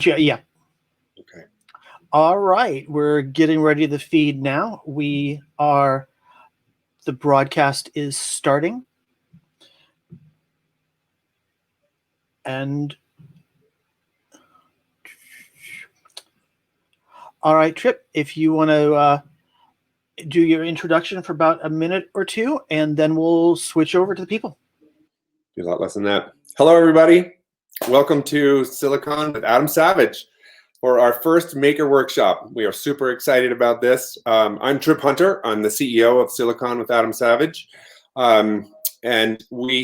Yeah. Okay. All right. We're getting ready to feed now. The broadcast is starting. And all right, Trip, if you want to do your introduction for about a minute or two, and then we'll switch over to the people. Do a lot less than that. Hello, everybody. Welcome to SiliCon with Adam Savage for our first maker workshop. We are super excited about this. I'm Trip Hunter. I'm the CEO of SiliCon with Adam Savage. And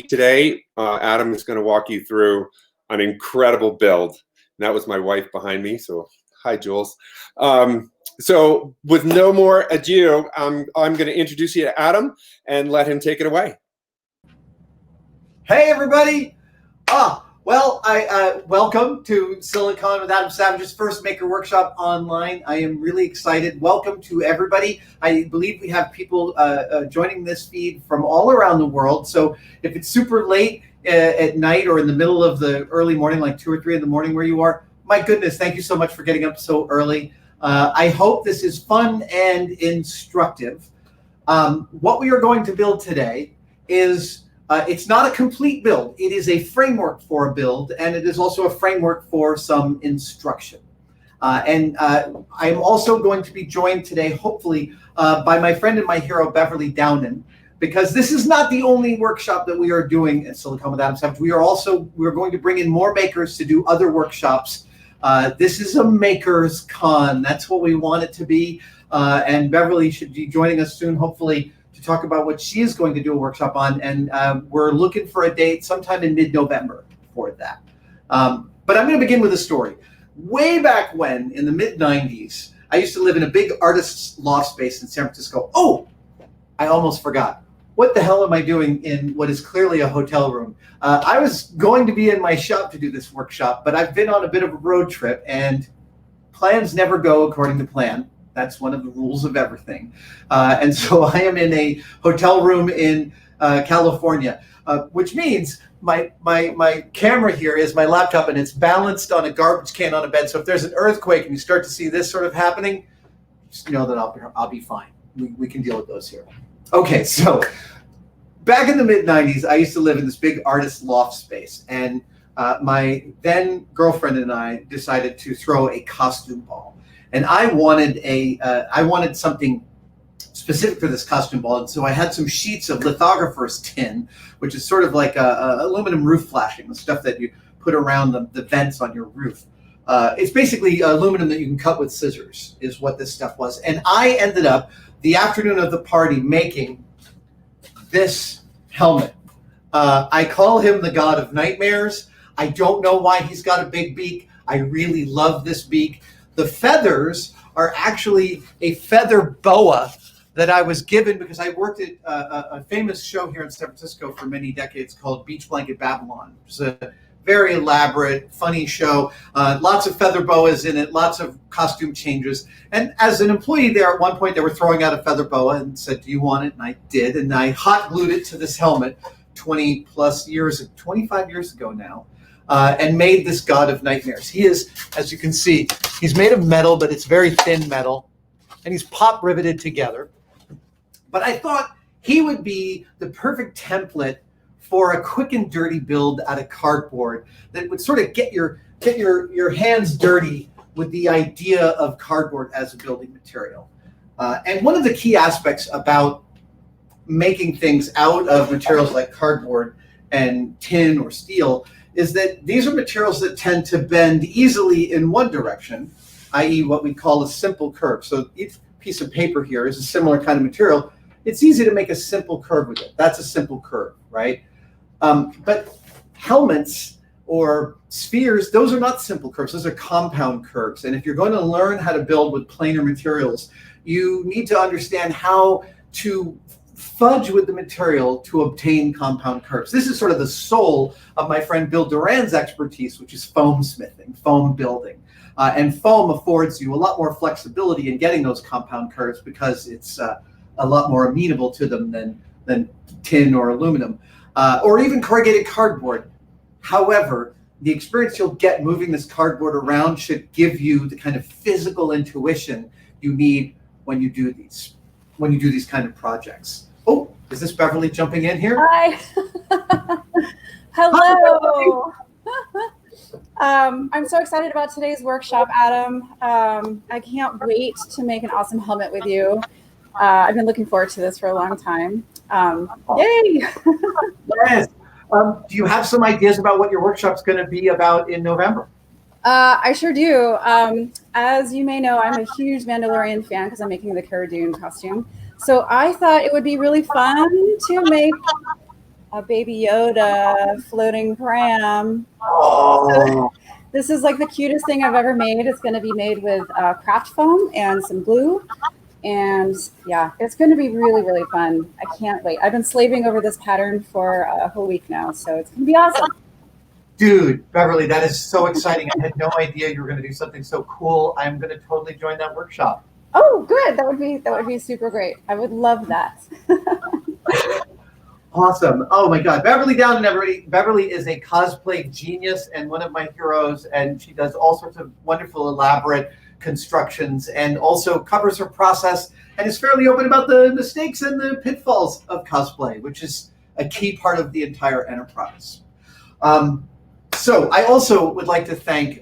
today, Adam is going to walk you through an incredible build. And that was my wife behind me. So hi, Jules. So with no more ado, I'm going to introduce you to Adam and let him take it away. Hey, everybody. Welcome to SiliCon with Adam Savage's first Maker Workshop online. I am really excited. Welcome to everybody. I believe we have people joining this feed from all around the world. So if it's super late at night or in the middle of the early morning, like 2 or 3 in the morning where you are, my goodness, thank you so much for getting up so early. I hope this is fun and instructive. What we are going to build today is it's not a complete build. It is a framework for a build, and it is also a framework for some instruction. I'm also going to be joined today, hopefully, by my friend and my hero, Beverly Downen, because this is not the only workshop that we are doing at SiliCon with Adam Savage. We're going to bring in more makers to do other workshops. This is a Makers Con. That's what we want it to be. And Beverly should be joining us soon, hopefully, to talk about what she is going to do a workshop on. And we're looking for a date sometime in mid-November for that. But I'm going to begin with a story. Way back when, in the mid-90s, I used to live in a big artist's loft space in San Francisco. Oh, I almost forgot. What the hell am I doing in what is clearly a hotel room? I was going to be in my shop to do this workshop, but I've been on a bit of a road trip, and plans never go according to plan. That's one of the rules of everything. And so I am in a hotel room in California, which means my camera here is my laptop, and it's balanced on a garbage can on a bed. So if there's an earthquake and you start to see this sort of happening, just know that I'll be fine. We can deal with those here. Okay, so back in the mid-90s, I used to live in this big artist loft space, and my then girlfriend and I decided to throw a costume ball. And I wanted something specific for this costume ball, and so I had some sheets of lithographer's tin, which is sort of like aluminum roof flashing, the stuff that you put around the vents on your roof. It's basically aluminum that you can cut with scissors, is what this stuff was. And I ended up, the afternoon of the party, making this helmet. I call him the God of Nightmares. I don't know why he's got a big beak. I really love this beak. The feathers are actually a feather boa that I was given because I worked at a famous show here in San Francisco for many decades called Beach Blanket Babylon. It was a very elaborate, funny show. Lots of feather boas in it, lots of costume changes. And as an employee there, at one point, they were throwing out a feather boa and said, "Do you want it?" And I did. And I hot glued it to this helmet 25 years ago now. And made this God of Nightmares. He is, as you can see, he's made of metal, but it's very thin metal, and he's pop riveted together. But I thought he would be the perfect template for a quick and dirty build out of cardboard that would sort of get your hands dirty with the idea of cardboard as a building material. And one of the key aspects about making things out of materials like cardboard and tin or steel is that these are materials that tend to bend easily in one direction, i.e. what we call a simple curve. So each piece of paper here is a similar kind of material. It's easy to make a simple curve with it. That's a simple curve, right? But helmets or spheres, those are not simple curves. Those are compound curves. And if you're going to learn how to build with planar materials, you need to understand how to fudge with the material to obtain compound curves. This is sort of the soul of my friend Bill Duran's expertise, which is foam smithing, foam building. And foam affords you a lot more flexibility in getting those compound curves because it's a lot more amenable to them than tin or aluminum, or even corrugated cardboard. However, the experience you'll get moving this cardboard around should give you the kind of physical intuition you need when you do these kind of projects. Oh, is this Beverly jumping in here? Hi. Hello. I'm so excited about today's workshop, Adam. I can't wait to make an awesome helmet with you. I've been looking forward to this for a long time. Yay! Yes. Do you have some ideas about what your workshop's going to be about in November? I sure do. As you may know, I'm a huge Mandalorian fan because I'm making the Cara Dune costume. So I thought it would be really fun to make a Baby Yoda floating pram. Oh. So this is like the cutest thing I've ever made. It's going to be made with craft foam and some glue. And yeah, it's going to be really, really fun. I can't wait. I've been slaving over this pattern for a whole week now, so it's going to be awesome. Dude, Beverly, that is so exciting. I had no idea you were going to do something so cool. I'm going to totally join that workshop. Oh, good. That would be super great. I would love that. Awesome. Oh my God. Beverly Down and everybody. Beverly is a cosplay genius and one of my heroes, and she does all sorts of wonderful, elaborate constructions and also covers her process and is fairly open about the mistakes and the pitfalls of cosplay, which is a key part of the entire enterprise. So I also would like to thank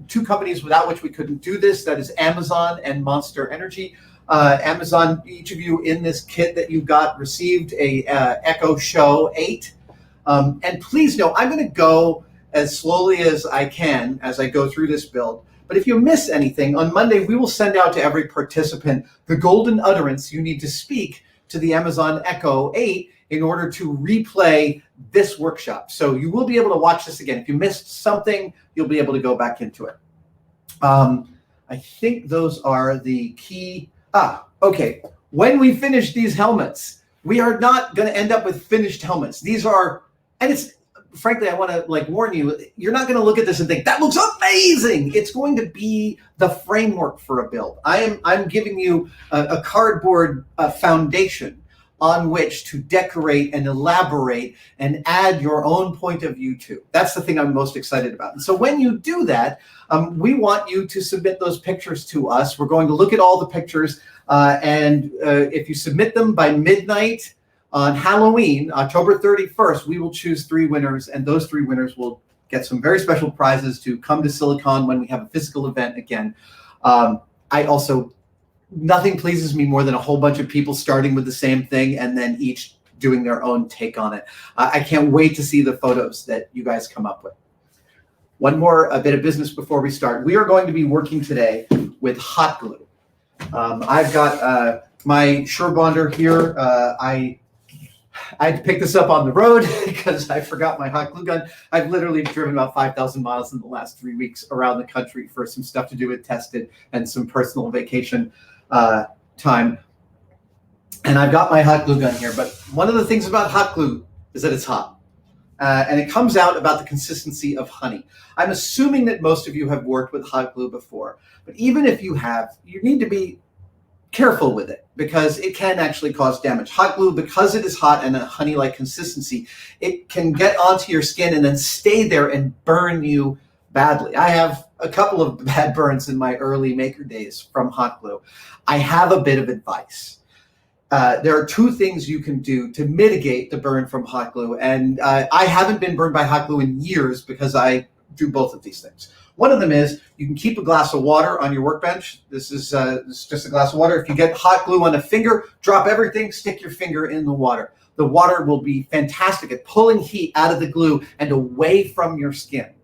two companies without which we couldn't do this. That is Amazon and Monster Energy. Amazon, each of you in this kit that you got received a Echo Show 8. And please know, I'm going to go as slowly as I can as I go through this build. But if you miss anything, on Monday, we will send out to every participant the golden utterance you need to speak to the Amazon Echo 8 in order to replay this workshop. So you will be able to watch this again. If you missed something, you'll be able to go back into it. I think those are the key. Okay. When we finish these helmets, we are not going to end up with finished helmets. These are, and it's, frankly, I want to warn you, you're not going to look at this and think, that looks amazing. It's going to be the framework for a build. I'm giving you a cardboard foundation on which to decorate and elaborate and add your own point of view to. That's the thing I'm most excited about. And so when you do that, we want you to submit those pictures to us. We're going to look at all the pictures, and if you submit them by midnight on Halloween, October 31st, we will choose 3 winners, and those 3 winners will get some very special prizes to come to SiliCon when we have a physical event again. Nothing pleases me more than a whole bunch of people starting with the same thing and then each doing their own take on it. I can't wait to see the photos that you guys come up with. One more bit of business before we start. We are going to be working today with hot glue. I've got my Sure Bonder here. I had to pick this up on the road because I forgot my hot glue gun. I've literally driven about 5,000 miles in the last 3 weeks around the country for some stuff to do with tested and some personal vacation time. And I've got my hot glue gun here. But one of the things about hot glue is that it's hot. And it comes out about the consistency of honey. I'm assuming that most of you have worked with hot glue before. But even if you have, you need to be careful with it because it can actually cause damage. Hot glue, because it is hot and a honey-like consistency, it can get onto your skin and then stay there and burn you badly. I have a couple of bad burns in my early maker days from hot glue. I have a bit of advice. There are 2 things you can do to mitigate the burn from hot glue. And I haven't been burned by hot glue in years because I do both of these things. One of them is you can keep a glass of water on your workbench. This is just a glass of water. If you get hot glue on a finger, drop everything, stick your finger in the water. The water will be fantastic at pulling heat out of the glue and away from your skin.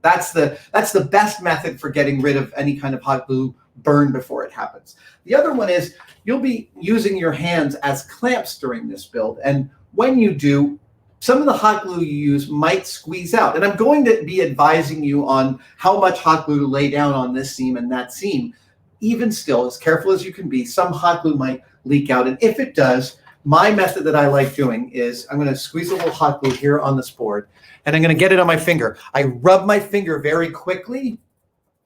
That's the best method for getting rid of any kind of hot glue burn before it happens. The other one is you'll be using your hands as clamps during this build. And when you do, some of the hot glue you use might squeeze out. And I'm going to be advising you on how much hot glue to lay down on this seam and that seam. Even still, as careful as you can be, some hot glue might leak out. And if it does, my method that I like doing is I'm going to squeeze a little hot glue here on this board, and I'm going to get it on my finger. I rub my finger very quickly,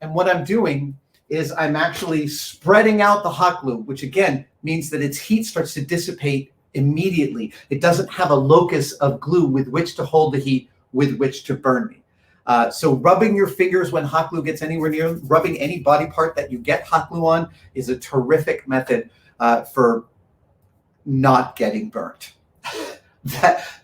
and what I'm doing is I'm actually spreading out the hot glue, which again means that its heat starts to dissipate immediately. It doesn't have a locus of glue with which to hold the heat, with which to burn me. So rubbing your fingers when hot glue gets anywhere near them, rubbing any body part that you get hot glue on is a terrific method for not getting burnt.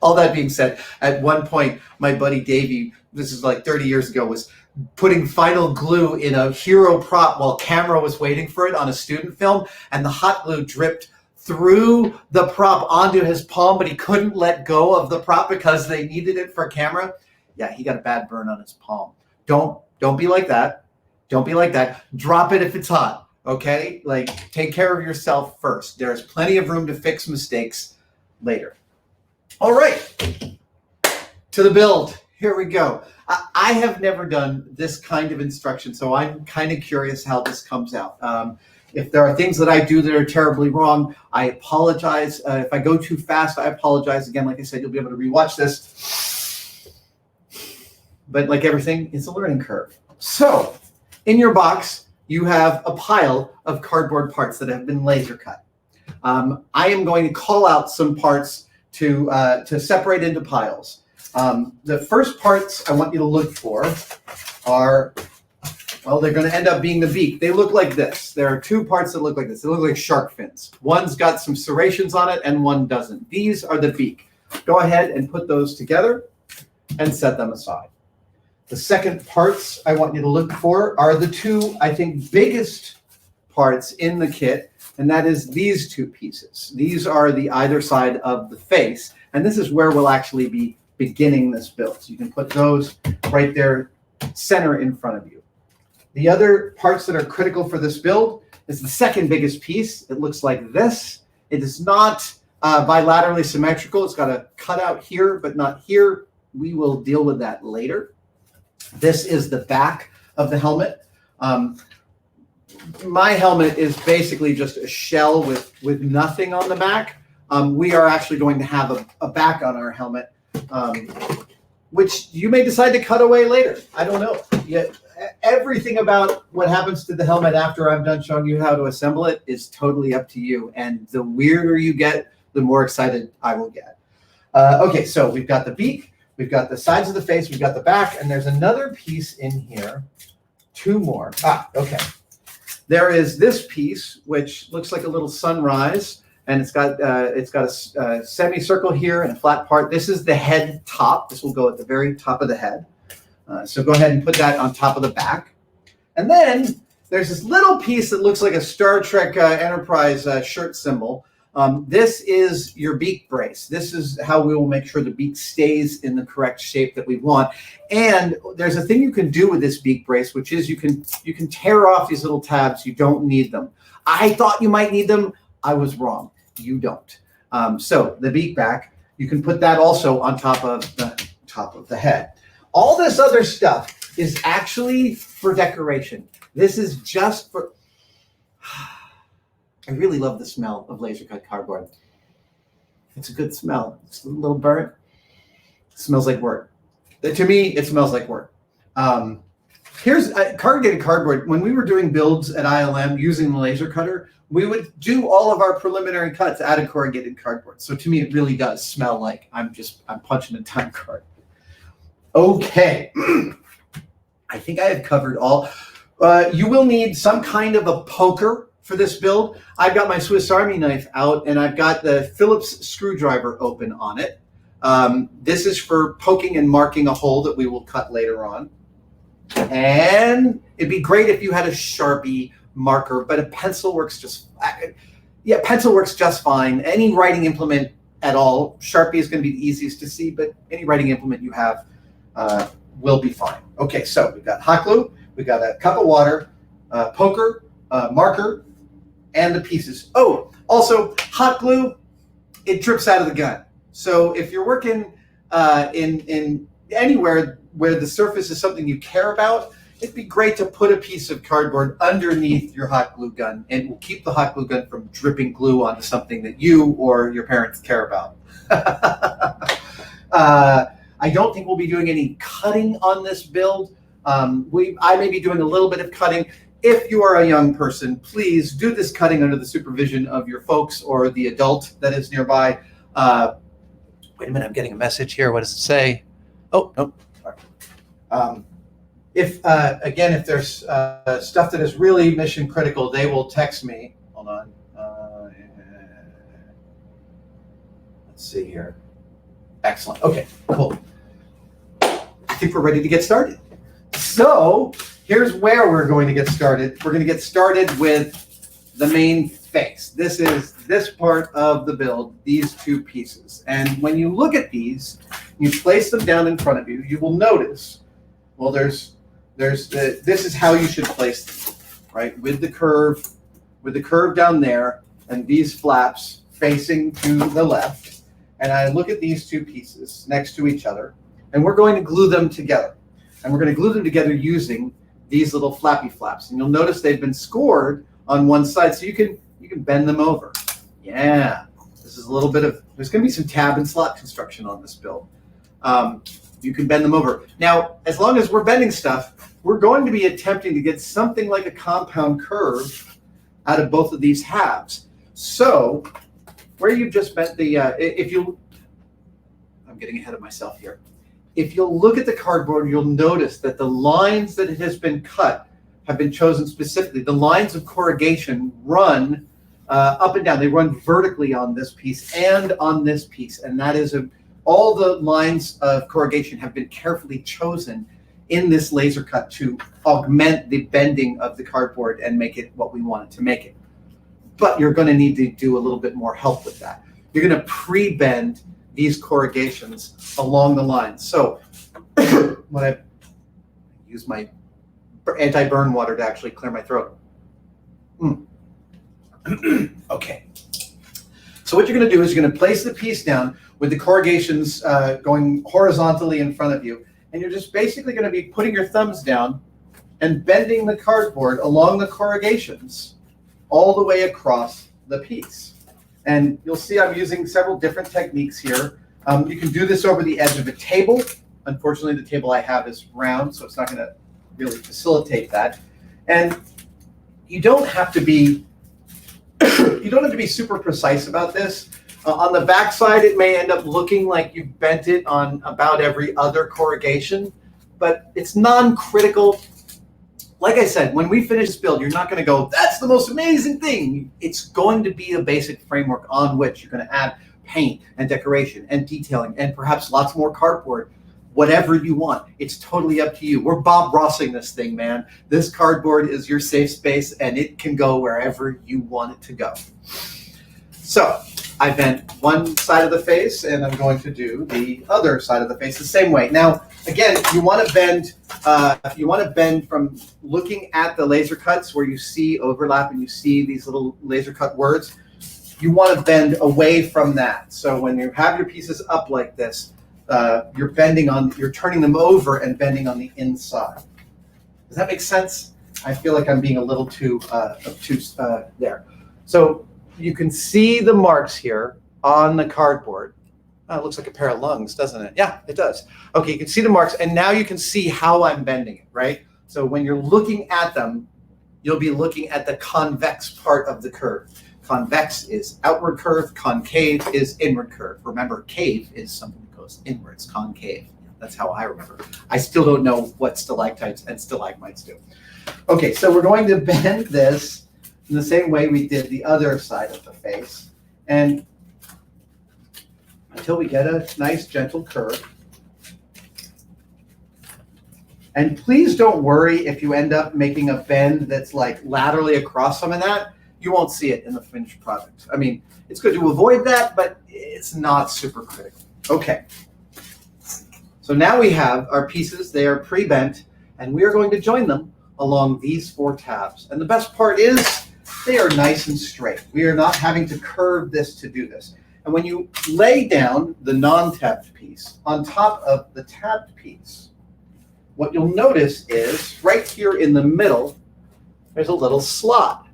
All that being said, at one point, my buddy Davey, this is like 30 years ago, was putting final glue in a hero prop while camera was waiting for it on a student film, and the hot glue dripped through the prop onto his palm, but he couldn't let go of the prop because they needed it for camera. Yeah, he got a bad burn on his palm. Don't be like that. Don't be like that. Drop it if it's hot, okay? Like, take care of yourself first. There's plenty of room to fix mistakes later. All right, to the build. Here we go. I have never done this kind of instruction, so I'm kind of curious how this comes out. If there are things that I do that are terribly wrong, I apologize. If I go too fast, I apologize. Again, like I said, you'll be able to rewatch this. But like everything, it's a learning curve. So in your box, you have a pile of cardboard parts that have been laser cut. I am going to call out some parts to separate into piles. The first parts I want you to look for are, well, they're going to end up being the beak. They look like this. There are two parts that look like this. They look like shark fins. One's got some serrations on it and one doesn't. These are the beak. Go ahead and put those together and set them aside. The second parts I want you to look for are the two, I think, biggest parts in the kit, and that is these two pieces. These are the either side of the face, and this is where we'll actually be beginning this build. So you can put those right there, center in front of you. The other parts that are critical for this build is the second biggest piece. It looks like this. It is not bilaterally symmetrical. It's got a cutout here, but not here. We will deal with that later. This is the back of the helmet. My helmet is basically just a shell with nothing on the back. We are actually going to have a back on our helmet, which you may decide to cut away later. I don't know. Yet everything about what happens to the helmet after I'm done showing you how to assemble it is totally up to you. And the weirder you get, the more excited I will get. Okay, so we've got the beak, we've got the sides of the face, we've got the back, and there's another piece in here. Two more. Okay. There is this piece, which looks like a little sunrise, and it's got a semicircle here and a flat part. This is the head top. This will go at the very top of the head. So go ahead and put that on top of the back. And then there's this little piece that looks like a Star Trek Enterprise shirt symbol. This is your beak brace. This is how we will make sure the beak stays in the correct shape that we want. And there's a thing you can do with this beak brace, which is you can tear off these little tabs. You don't need them. I thought you might need them. I was wrong. You don't. So the beak back, you can put that also on top of the head. All this other stuff is actually for decoration. This is just for... I really love the smell of laser cut cardboard. It's a good smell. It's a little burnt. It smells like work. To me, it smells like work. Here's corrugated cardboard. When we were doing builds at ILM using the laser cutter, we would do all of our preliminary cuts out of corrugated cardboard. So to me, it really does smell like I'm punching a time card. Okay. I think I have covered all. You will need some kind of a poker for this build. I've got my Swiss Army knife out and I've got the Phillips screwdriver open on it. This is for poking and marking a hole that we will cut later on. And it'd be great if you had a Sharpie marker, but a pencil works pencil works just fine. Any writing implement at all, Sharpie is going to be the easiest to see, but any writing implement you have will be fine. Okay, so we've got hot glue, we've got a cup of water, poker, marker, and the pieces. Oh, also hot glue, it drips out of the gun. So if you're working in anywhere where the surface is something you care about, it'd be great to put a piece of cardboard underneath your hot glue gun, and it will keep the hot glue gun from dripping glue onto something that you or your parents care about. I don't think we'll be doing any cutting on this build. I may be doing a little bit of cutting. If you are a young person, please do this cutting under the supervision of your folks or the adult that is nearby. Wait a minute, I'm getting a message here. What does it say? Oh, nope. If again, if there's stuff that is really mission critical, they will text me. Hold on. Let's see here. Excellent. Okay, cool. I think we're ready to get started. So here's where we're going to get started. We're going to get started with the main face. This is this part of the build, these two pieces. And when you look at these, you place them down in front of you, you will notice, well, this is how you should place them, right? With the curve down there, and these flaps facing to the left. And I look at these two pieces next to each other, and we're going to glue them together. And we're going to glue them together using these little flappy flaps. And you'll notice they've been scored on one side, so you can bend them over. Yeah, this is a little bit of, there's going to be some tab and slot construction on this build. You can bend them over. Now, as long as we're bending stuff, we're going to be attempting to get something like a compound curve out of both of these halves. So where you've just bent the, I'm getting ahead of myself here. If you'll look at the cardboard, you'll notice that the lines that it has been cut have been chosen specifically. The lines of corrugation run up and down. They run vertically on this piece and on this piece. And that is all the lines of corrugation have been carefully chosen in this laser cut to augment the bending of the cardboard and make it what we want it to make it. But you're going to need to do a little bit more help with that. You're going to pre-bend these corrugations along the lines. So when I use my anti-burn water to actually clear my throat. Okay. So what you're going to do is you're going to place the piece down with the corrugations going horizontally in front of you. And you're just basically going to be putting your thumbs down and bending the cardboard along the corrugations all the way across the piece. And you'll see I'm using several different techniques here. You can do this over the edge of a table. Unfortunately, the table I have is round, so it's not going to really facilitate that. And you don't have to be super precise about this. On the back side, it may end up looking like you've bent it on about every other corrugation, but it's non-critical. Like I said, when we finish this build, you're not going to go, that's the most amazing thing. It's going to be a basic framework on which you're going to add paint and decoration and detailing and perhaps lots more cardboard, whatever you want. It's totally up to you. We're Bob Rossing this thing, man. This cardboard is your safe space, and it can go wherever you want it to go. So I bent one side of the face, and I'm going to do the other side of the face the same way. Now, again, you want to bend from looking at the laser cuts where you see overlap and you see these little laser cut words. You want to bend away from that. So when you have your pieces up like this, you're turning them over and bending on the inside. Does that make sense? I feel like I'm being a little too obtuse there. So you can see the marks here on the cardboard. Oh, it looks like a pair of lungs, doesn't it? Yeah, it does. Okay, you can see the marks, and now you can see how I'm bending it, right? So when you're looking at them, you'll be looking at the convex part of the curve. Convex is outward curve, concave is inward curve. Remember, cave is something that goes inwards, concave. That's how I remember. I still don't know what stalactites and stalagmites do. Okay, so we're going to bend this in the same way we did the other side of the face, and until we get a nice gentle curve. And please don't worry if you end up making a bend that's like laterally across some of that. You won't see it in the finished product. I mean, it's good to avoid that, but it's not super critical. Okay. So now we have our pieces. They are pre-bent, and we are going to join them along these four tabs. And the best part is they are nice and straight. We are not having to curve this to do this. And when you lay down the non-tabbed piece on top of the tabbed piece, what you'll notice is right here in the middle, there's a little slot.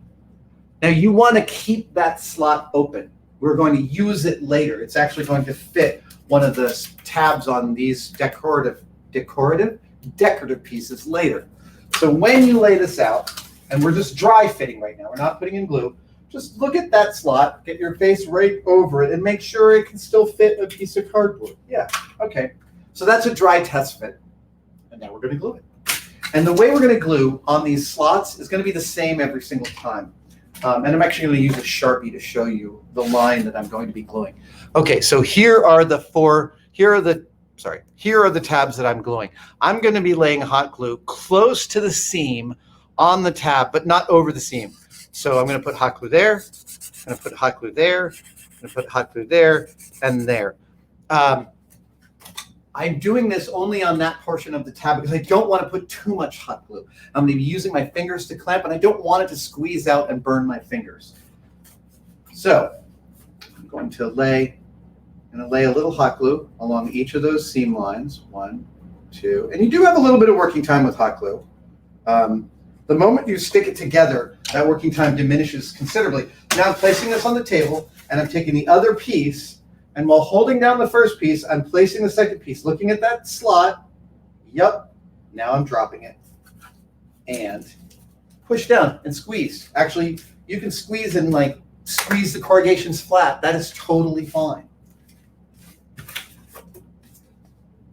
Now you want to keep that slot open. We're going to use it later. It's actually going to fit one of the tabs on these decorative pieces later. So when you lay this out, and we're just dry fitting right now, we're not putting in glue, just look at that slot, get your face right over it, and make sure it can still fit a piece of cardboard. Yeah, okay. So that's a dry test fit. And now we're going to glue it. And the way we're going to glue on these slots is going to be the same every single time. And I'm actually going to use a Sharpie to show you the line that I'm going to be gluing. Okay, so here are the tabs that I'm gluing. I'm going to be laying hot glue close to the seam on the tab, but not over the seam. So I'm going to put hot glue there, I'm going to put hot glue there, I'm going to put hot glue there, and there. I'm doing this only on that portion of the tab because I don't want to put too much hot glue. I'm going to be using my fingers to clamp, and I don't want it to squeeze out and burn my fingers. So I'm going to lay a little hot glue along each of those seam lines. 1, 2, and you do have a little bit of working time with hot glue. The moment you stick it together, that working time diminishes considerably. Now I'm placing this on the table, and I'm taking the other piece, and while holding down the first piece, I'm placing the second piece, looking at that slot. Yep. Now I'm dropping it. And push down and squeeze. Actually, you can squeeze and squeeze the corrugations flat. That is totally fine.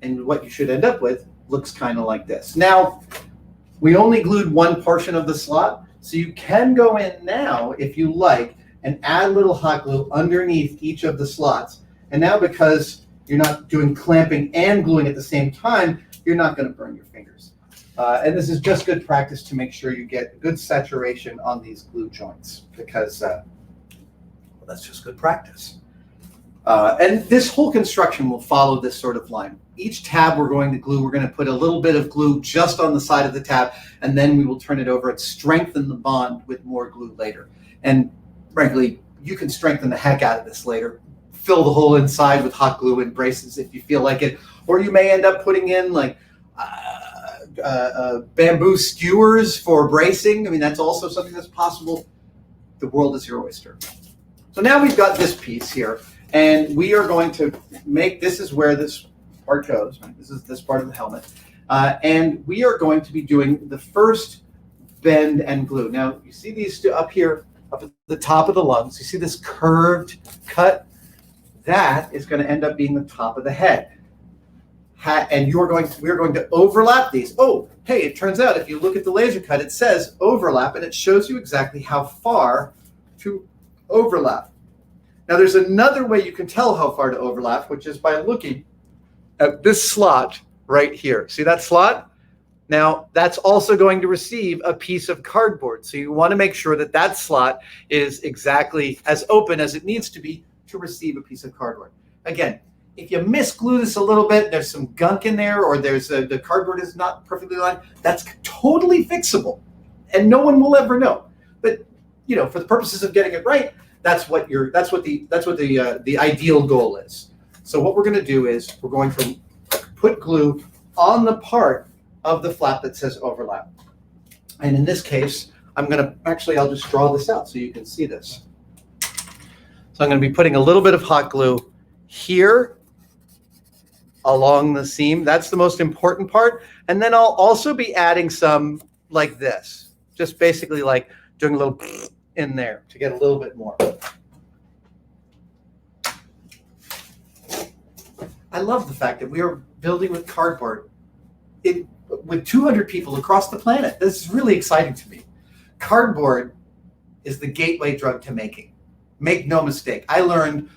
And what you should end up with looks kind of like this. Now, we only glued one portion of the slot, so you can go in now, if you like, and add a little hot glue underneath each of the slots. And now, because you're not doing clamping and gluing at the same time, you're not going to burn your fingers. And this is just good practice to make sure you get good saturation on these glue joints, because well, that's just good practice. And this whole construction will follow this sort of line. Each tab we're going to glue, we're going to put a little bit of glue just on the side of the tab, and then we will turn it over and strengthen the bond with more glue later. And frankly, you can strengthen the heck out of this later. Fill the whole inside with hot glue and braces if you feel like it. Or you may end up putting in bamboo skewers for bracing. I mean, that's also something that's possible. The world is your oyster. So now we've got this piece here, and we are going to make, this is where this part goes, right? This is this part of the helmet. And we are going to be doing the first bend and glue. Now, you see these two up here, up at the top of the lungs. You see this curved cut? That is going to end up being the top of the head. And we're going to overlap these. Oh, hey, it turns out if you look at the laser cut, it says overlap, and it shows you exactly how far to overlap. Now, there's another way you can tell how far to overlap, which is by looking at this slot right here. See that slot? Now, that's also going to receive a piece of cardboard. So you want to make sure that that slot is exactly as open as it needs to be to receive a piece of cardboard. Again, if you misglue this a little bit, there's some gunk in there, or the cardboard is not perfectly aligned, that's totally fixable, and no one will ever know. But for the purposes of getting it right, that's what the ideal goal is. So what we're going to do is we're going to put glue on the part of the flap that says overlap. And in this case, I'll just draw this out so you can see this. So I'm going to be putting a little bit of hot glue here along the seam. That's the most important part. And then I'll also be adding some like this, just basically like doing a little in there to get a little bit more. I love the fact that we are building with cardboard with 200 people across the planet. This is really exciting to me. Cardboard is the gateway drug to making. Make no mistake. I learned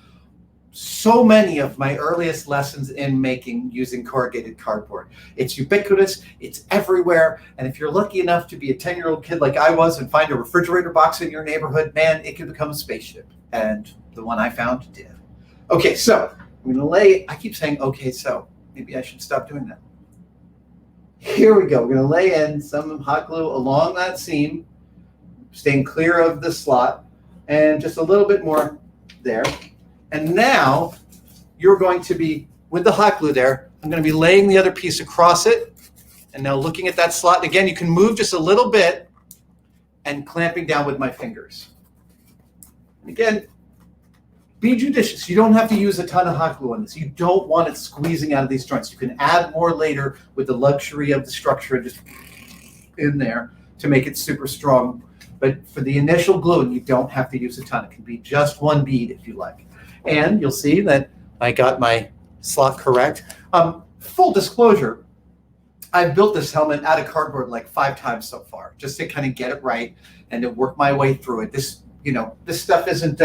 so many of my earliest lessons in making using corrugated cardboard. It's ubiquitous, it's everywhere, and if you're lucky enough to be a 10-year-old kid like I was and find a refrigerator box in your neighborhood, man, it can become a spaceship. And the one I found did. Okay, so I'm going to lay, I keep saying, okay, so maybe I should stop doing that. Here we go. We're going to lay in some hot glue along that seam, staying clear of the slot, and just a little bit more there. And now you're going to be, with the hot glue there, I'm going to be laying the other piece across it, and now looking at that slot. And again, you can move just a little bit and clamping down with my fingers. And again, be judicious. You don't have to use a ton of hot glue on this. You don't want it squeezing out of these joints. You can add more later with the luxury of the structure just in there to make it super strong. But for the initial gluing, you don't have to use a ton. It can be just one bead if you like. And you'll see that I got my slot correct. Full disclosure, I've built this helmet out of cardboard like 5 times so far, just to kind of get it right and to work my way through it. This stuff isn't,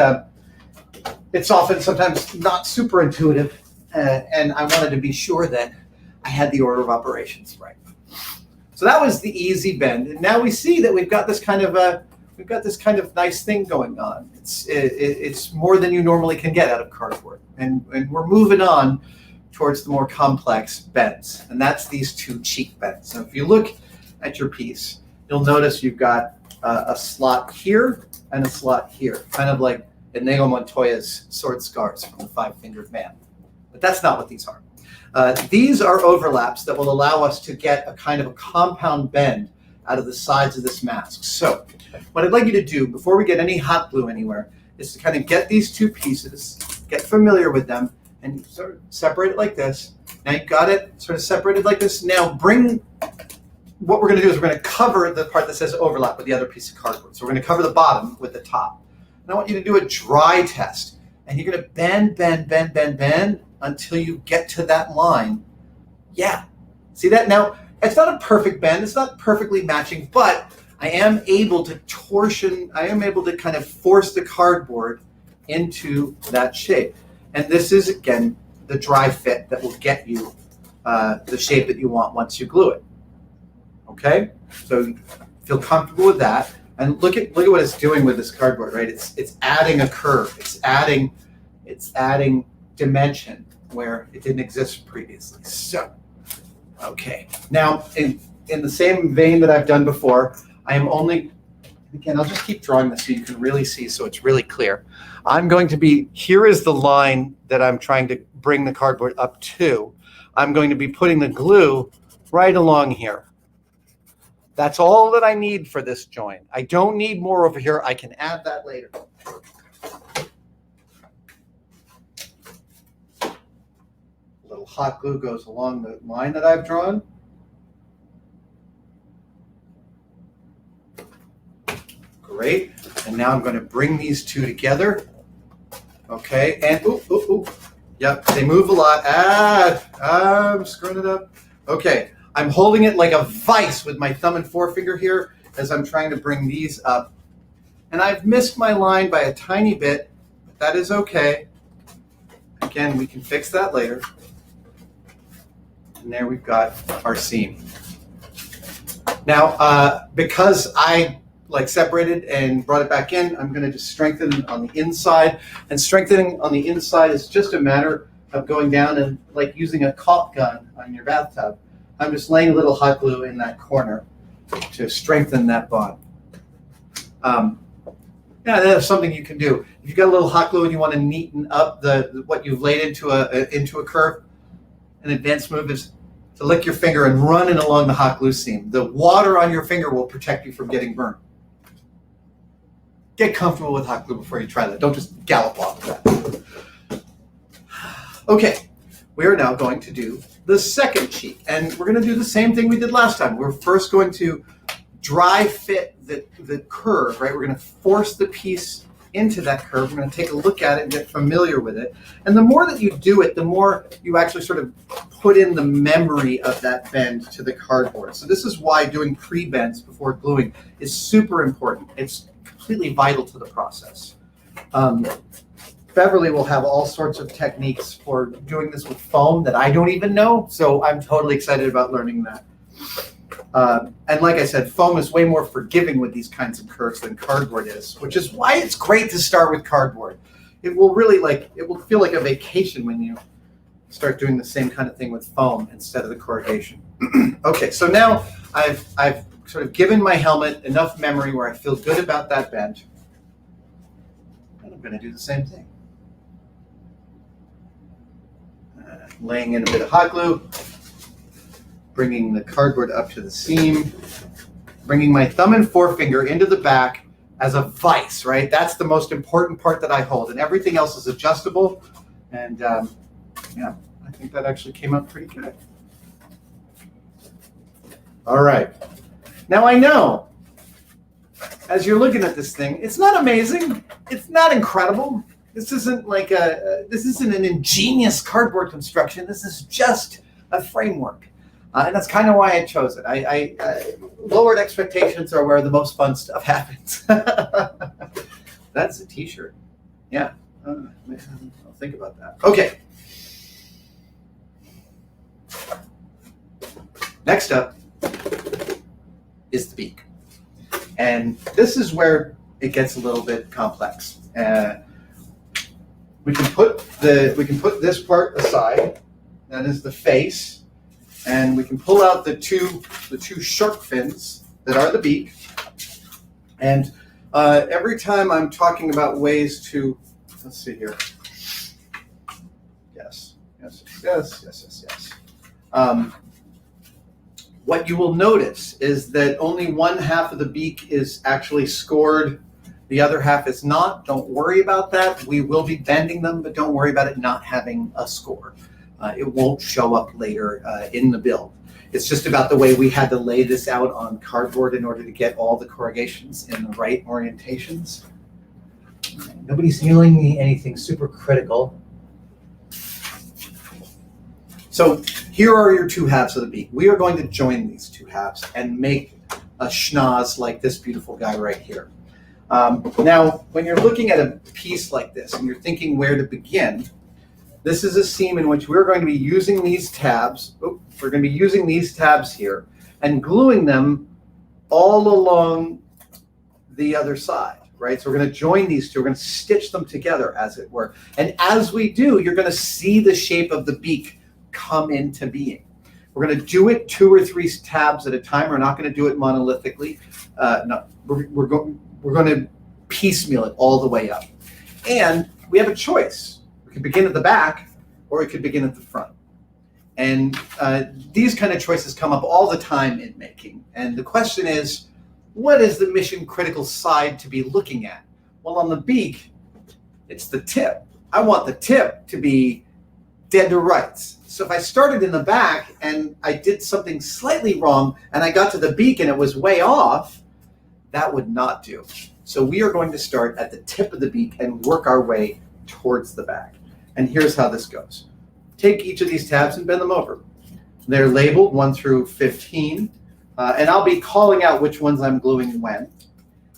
it's often sometimes not super intuitive, and I wanted to be sure that I had the order of operations right. So that was the easy bend, and now we see that we've got this kind of nice thing going on. It's more than you normally can get out of cardboard, and we're moving on towards the more complex bends, and that's these 2 cheek bends. So if you look at your piece, you'll notice you've got a slot here and a slot here, kind of like Inigo Montoya's sword scars from the Five-Fingered Man. But that's not what these are. These are overlaps that will allow us to get a kind of a compound bend out of the sides of this mask. So what I'd like you to do before we get any hot glue anywhere is to kind of get these 2 pieces, get familiar with them, and sort of separate it like this. Now you've got it sort of separated like this. Now what we're going to do is we're going to cover the part that says overlap with the other piece of cardboard. So we're going to cover the bottom with the top. And I want you to do a dry test. And you're going to bend until you get to that line. Yeah. See that? Now, it's not a perfect bend. It's not perfectly matching, but I am able to kind of force the cardboard into that shape. And this is, again, the dry fit that will get you the shape that you want once you glue it. Okay? So feel comfortable with that. And look at what it's doing with this cardboard, right? It's adding a curve. It's adding dimension where it didn't exist previously. So, okay. Now, in the same vein that I've done before, I am only, again, I'll just keep drawing this so you can really see, so it's really clear. I'm going to be, here is the line that I'm trying to bring the cardboard up to. I'm going to be putting the glue right along here. That's all that I need for this joint. I don't need more over here. I can add that later. A little hot glue goes along the line that I've drawn. Great. And now I'm going to bring these 2 together. Okay. And yep, they move a lot. I'm screwing it up. Okay. I'm holding it like a vice with my thumb and forefinger here as I'm trying to bring these up. And I've missed my line by a tiny bit, but that is okay. Again, we can fix that later. And there we've got our seam. Now, because I separated and brought it back in, I'm going to just strengthen it on the inside. And strengthening on the inside is just a matter of going down and like using a caulk gun on your bathtub. I'm just laying a little hot glue in that corner to strengthen that bond. Yeah, that's something you can do. If you've got a little hot glue and you want to neaten up what you've laid into a curve, an advanced move is to lick your finger and run it along the hot glue seam. The water on your finger will protect you from getting burned. Get comfortable with hot glue before you try that. Don't just gallop off of that. Okay, we are now going to do the second cheek, and we're going to do the same thing we did last time. We're first going to dry fit the curve, right? We're going to force the piece into that curve. We're going to take a look at it and get familiar with it. And the more that you do it, the more you actually sort of put in the memory of that bend to the cardboard. So this is why doing pre-bends before gluing is super important. It's completely vital to the process. Beverly will have all sorts of techniques for doing this with foam that I don't even know, so I'm totally excited about learning that. And like I said, foam is way more forgiving with these kinds of curves than cardboard is, which is why it's great to start with cardboard. It will really it will feel like a vacation when you start doing the same kind of thing with foam instead of the corrugation. Okay, so now I've sort of given my helmet enough memory where I feel good about that bend. And I'm going to do the same thing. Laying in a bit of hot glue, bringing the cardboard up to the seam, bringing my thumb and forefinger into the back as a vise, right? That's the most important part that I hold, and everything else is adjustable. And yeah, I think that actually came out pretty good. All right. Now I know, as you're looking at this thing, it's not amazing. It's not incredible. This isn't this isn't an ingenious cardboard construction. This is just a framework. And that's kind of why I chose it. I lowered expectations are where the most fun stuff happens. That's a t-shirt. Yeah. I'll think about that. Okay. Next up is the beak. And this is where it gets a little bit complex. We can put this part aside. That is the face, and we can pull out the two shark fins that are the beak. And every time I'm talking about ways to, let's see here. Yes. What you will notice is that only one half of the beak is actually scored. The other half is not. Don't worry about that. We will be bending them, but don't worry about it not having a score. It won't show up later in the build. It's just about the way we had to lay this out on cardboard in order to get all the corrugations in the right orientations. Nobody's yelling me anything super critical. So here are your two halves of the beak. We are going to join these two halves and make a schnoz like this beautiful guy right here. Now, when you're looking at a piece like this and you're thinking where to begin, this is a seam in which we're going to be using these tabs. We're going to be using these tabs here and gluing them all along the other side, right? So we're going to join these two. We're going to stitch them together, as it were. And as we do, you're going to see the shape of the beak come into being. We're going to do it 2 or 3 tabs at a time. We're not going to do it monolithically. No, we're going to piecemeal it all the way up. And we have a choice. We could begin at the back, or we could begin at the front. And these kind of choices come up all the time in making. And the question is, what is the mission critical side to be looking at? Well, on the beak, it's the tip. I want the tip to be dead to rights. So if I started in the back and I did something slightly wrong and I got to the beak and it was way off, that would not do. So we are going to start at the tip of the beak and work our way towards the back. And here's how this goes. Take each of these tabs and bend them over. They're labeled 1 through 15, and I'll be calling out which ones I'm gluing when.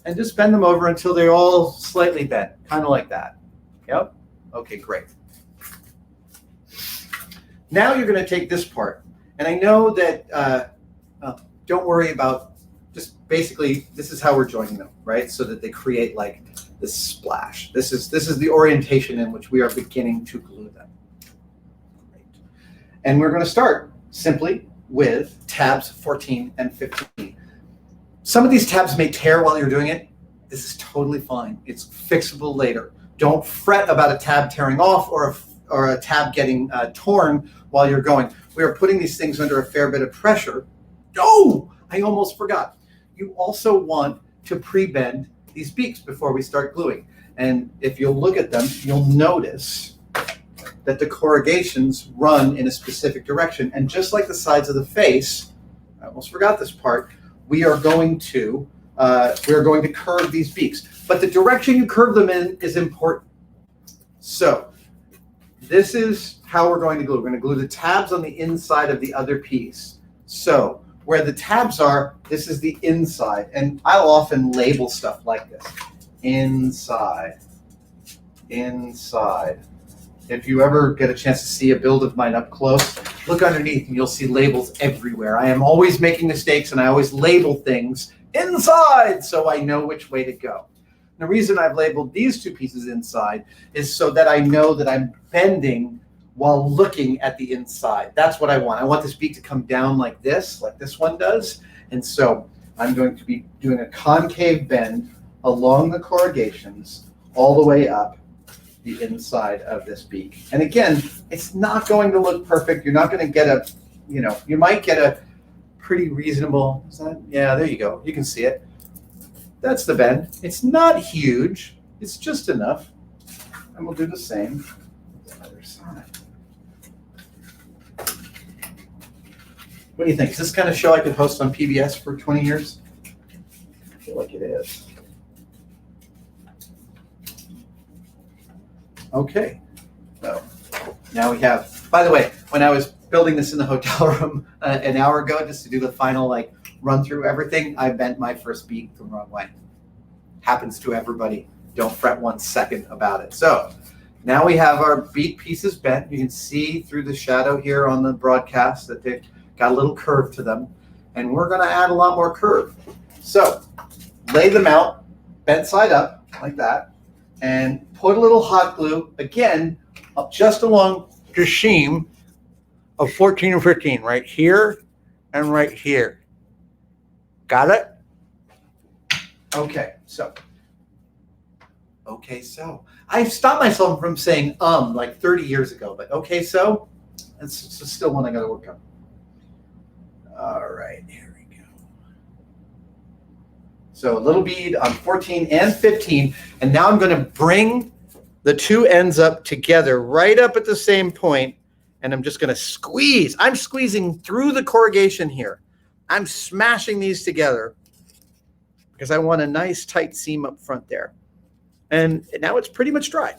And just bend them over until they're all slightly bent, kind of like that. Yep. Okay, great. Now you're going to take this part, and I know that, don't worry about, just basically, this is how we're joining them, right? So that they create like this splash. This is the orientation in which we are beginning to glue them. Great. And we're going to start simply with tabs 14 and 15. Some of these tabs may tear while you're doing it. This is totally fine. It's fixable later. Don't fret about a tab tearing off or a tab getting torn while you're going. We are putting these things under a fair bit of pressure. Oh, I almost forgot. You also want to pre-bend these beaks before we start gluing. And if you'll look at them, you'll notice that the corrugations run in a specific direction. And just like the sides of the face, I almost forgot this part, we are going to curve these beaks. But the direction you curve them in is important. So this is how we're going to glue. We're going to glue the tabs on the inside of the other piece. So where the tabs are, this is the inside. And I'll often label stuff like this. Inside. Inside. If you ever get a chance to see a build of mine up close, look underneath and you'll see labels everywhere. I am always making mistakes and I always label things inside so I know which way to go. The reason I've labeled these two pieces inside is so that I know that I'm bending while looking at the inside. That's what I want. I want this beak to come down like this one does. And so I'm going to be doing a concave bend along the corrugations all the way up the inside of this beak. And again, it's not going to look perfect. You're not going to get a, you might get a pretty reasonable, yeah, there you go. You can see it. That's the bend. It's not huge. It's just enough. And we'll do the same on the other side. What do you think? Is this kind of show I could host on PBS for 20 years? I feel like it is. Okay. So now we have, by the way, when I was building this in the hotel room an hour ago just to do the final like run through everything. I bent my first bead the wrong way. Happens to everybody. Don't fret 1 second about it. So now we have our bead pieces bent. You can see through the shadow here on the broadcast that they've got a little curve to them. And we're going to add a lot more curve. So lay them out, bent side up like that, and put a little hot glue, again, up just along the seam of 14 and 15, right here and right here. Got it? Okay, so. I've stopped myself from saying like 30 years ago, but okay, so it's still one I got to work on. All right, here we go. So a little bead on 14 and 15, and now I'm going to bring the two ends up together right up at the same point, and I'm just going to squeeze. I'm squeezing through the corrugation here. I'm smashing these together because I want a nice tight seam up front there. And now it's pretty much dry.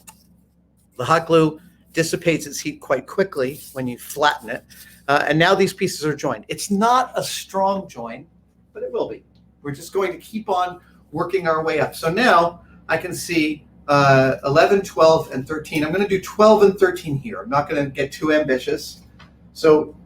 The hot glue dissipates its heat quite quickly when you flatten it. And now these pieces are joined. It's not a strong join, but it will be. We're just going to keep on working our way up. So now I can see 11, 12, and 13. I'm going to do 12 and 13 here. I'm not going to get too ambitious. So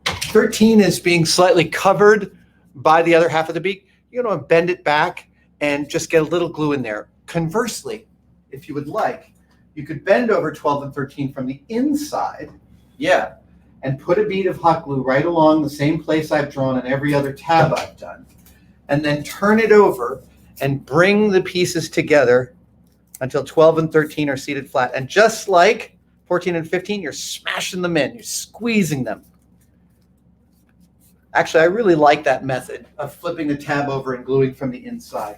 13 is being slightly covered by the other half of the beak. You're going to bend it back and just get a little glue in there. Conversely, if you would like, you could bend over 12 and 13 from the inside, and put a bead of hot glue right along the same place I've drawn on every other tab I've done, and then turn it over and bring the pieces together until 12 and 13 are seated flat. And just like 14 and 15, you're smashing them in, you're squeezing them. Actually, I really like that method of flipping the tab over and gluing from the inside.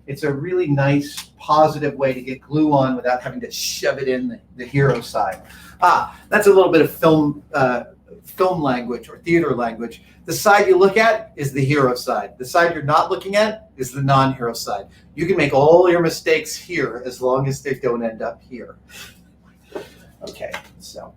It's a really nice, positive way to get glue on without having to shove it in the hero side. That's a little bit of film language or theater language. The side you look at is the hero side. The side you're not looking at is the non-hero side. You can make all your mistakes here as long as they don't end up here. Okay, so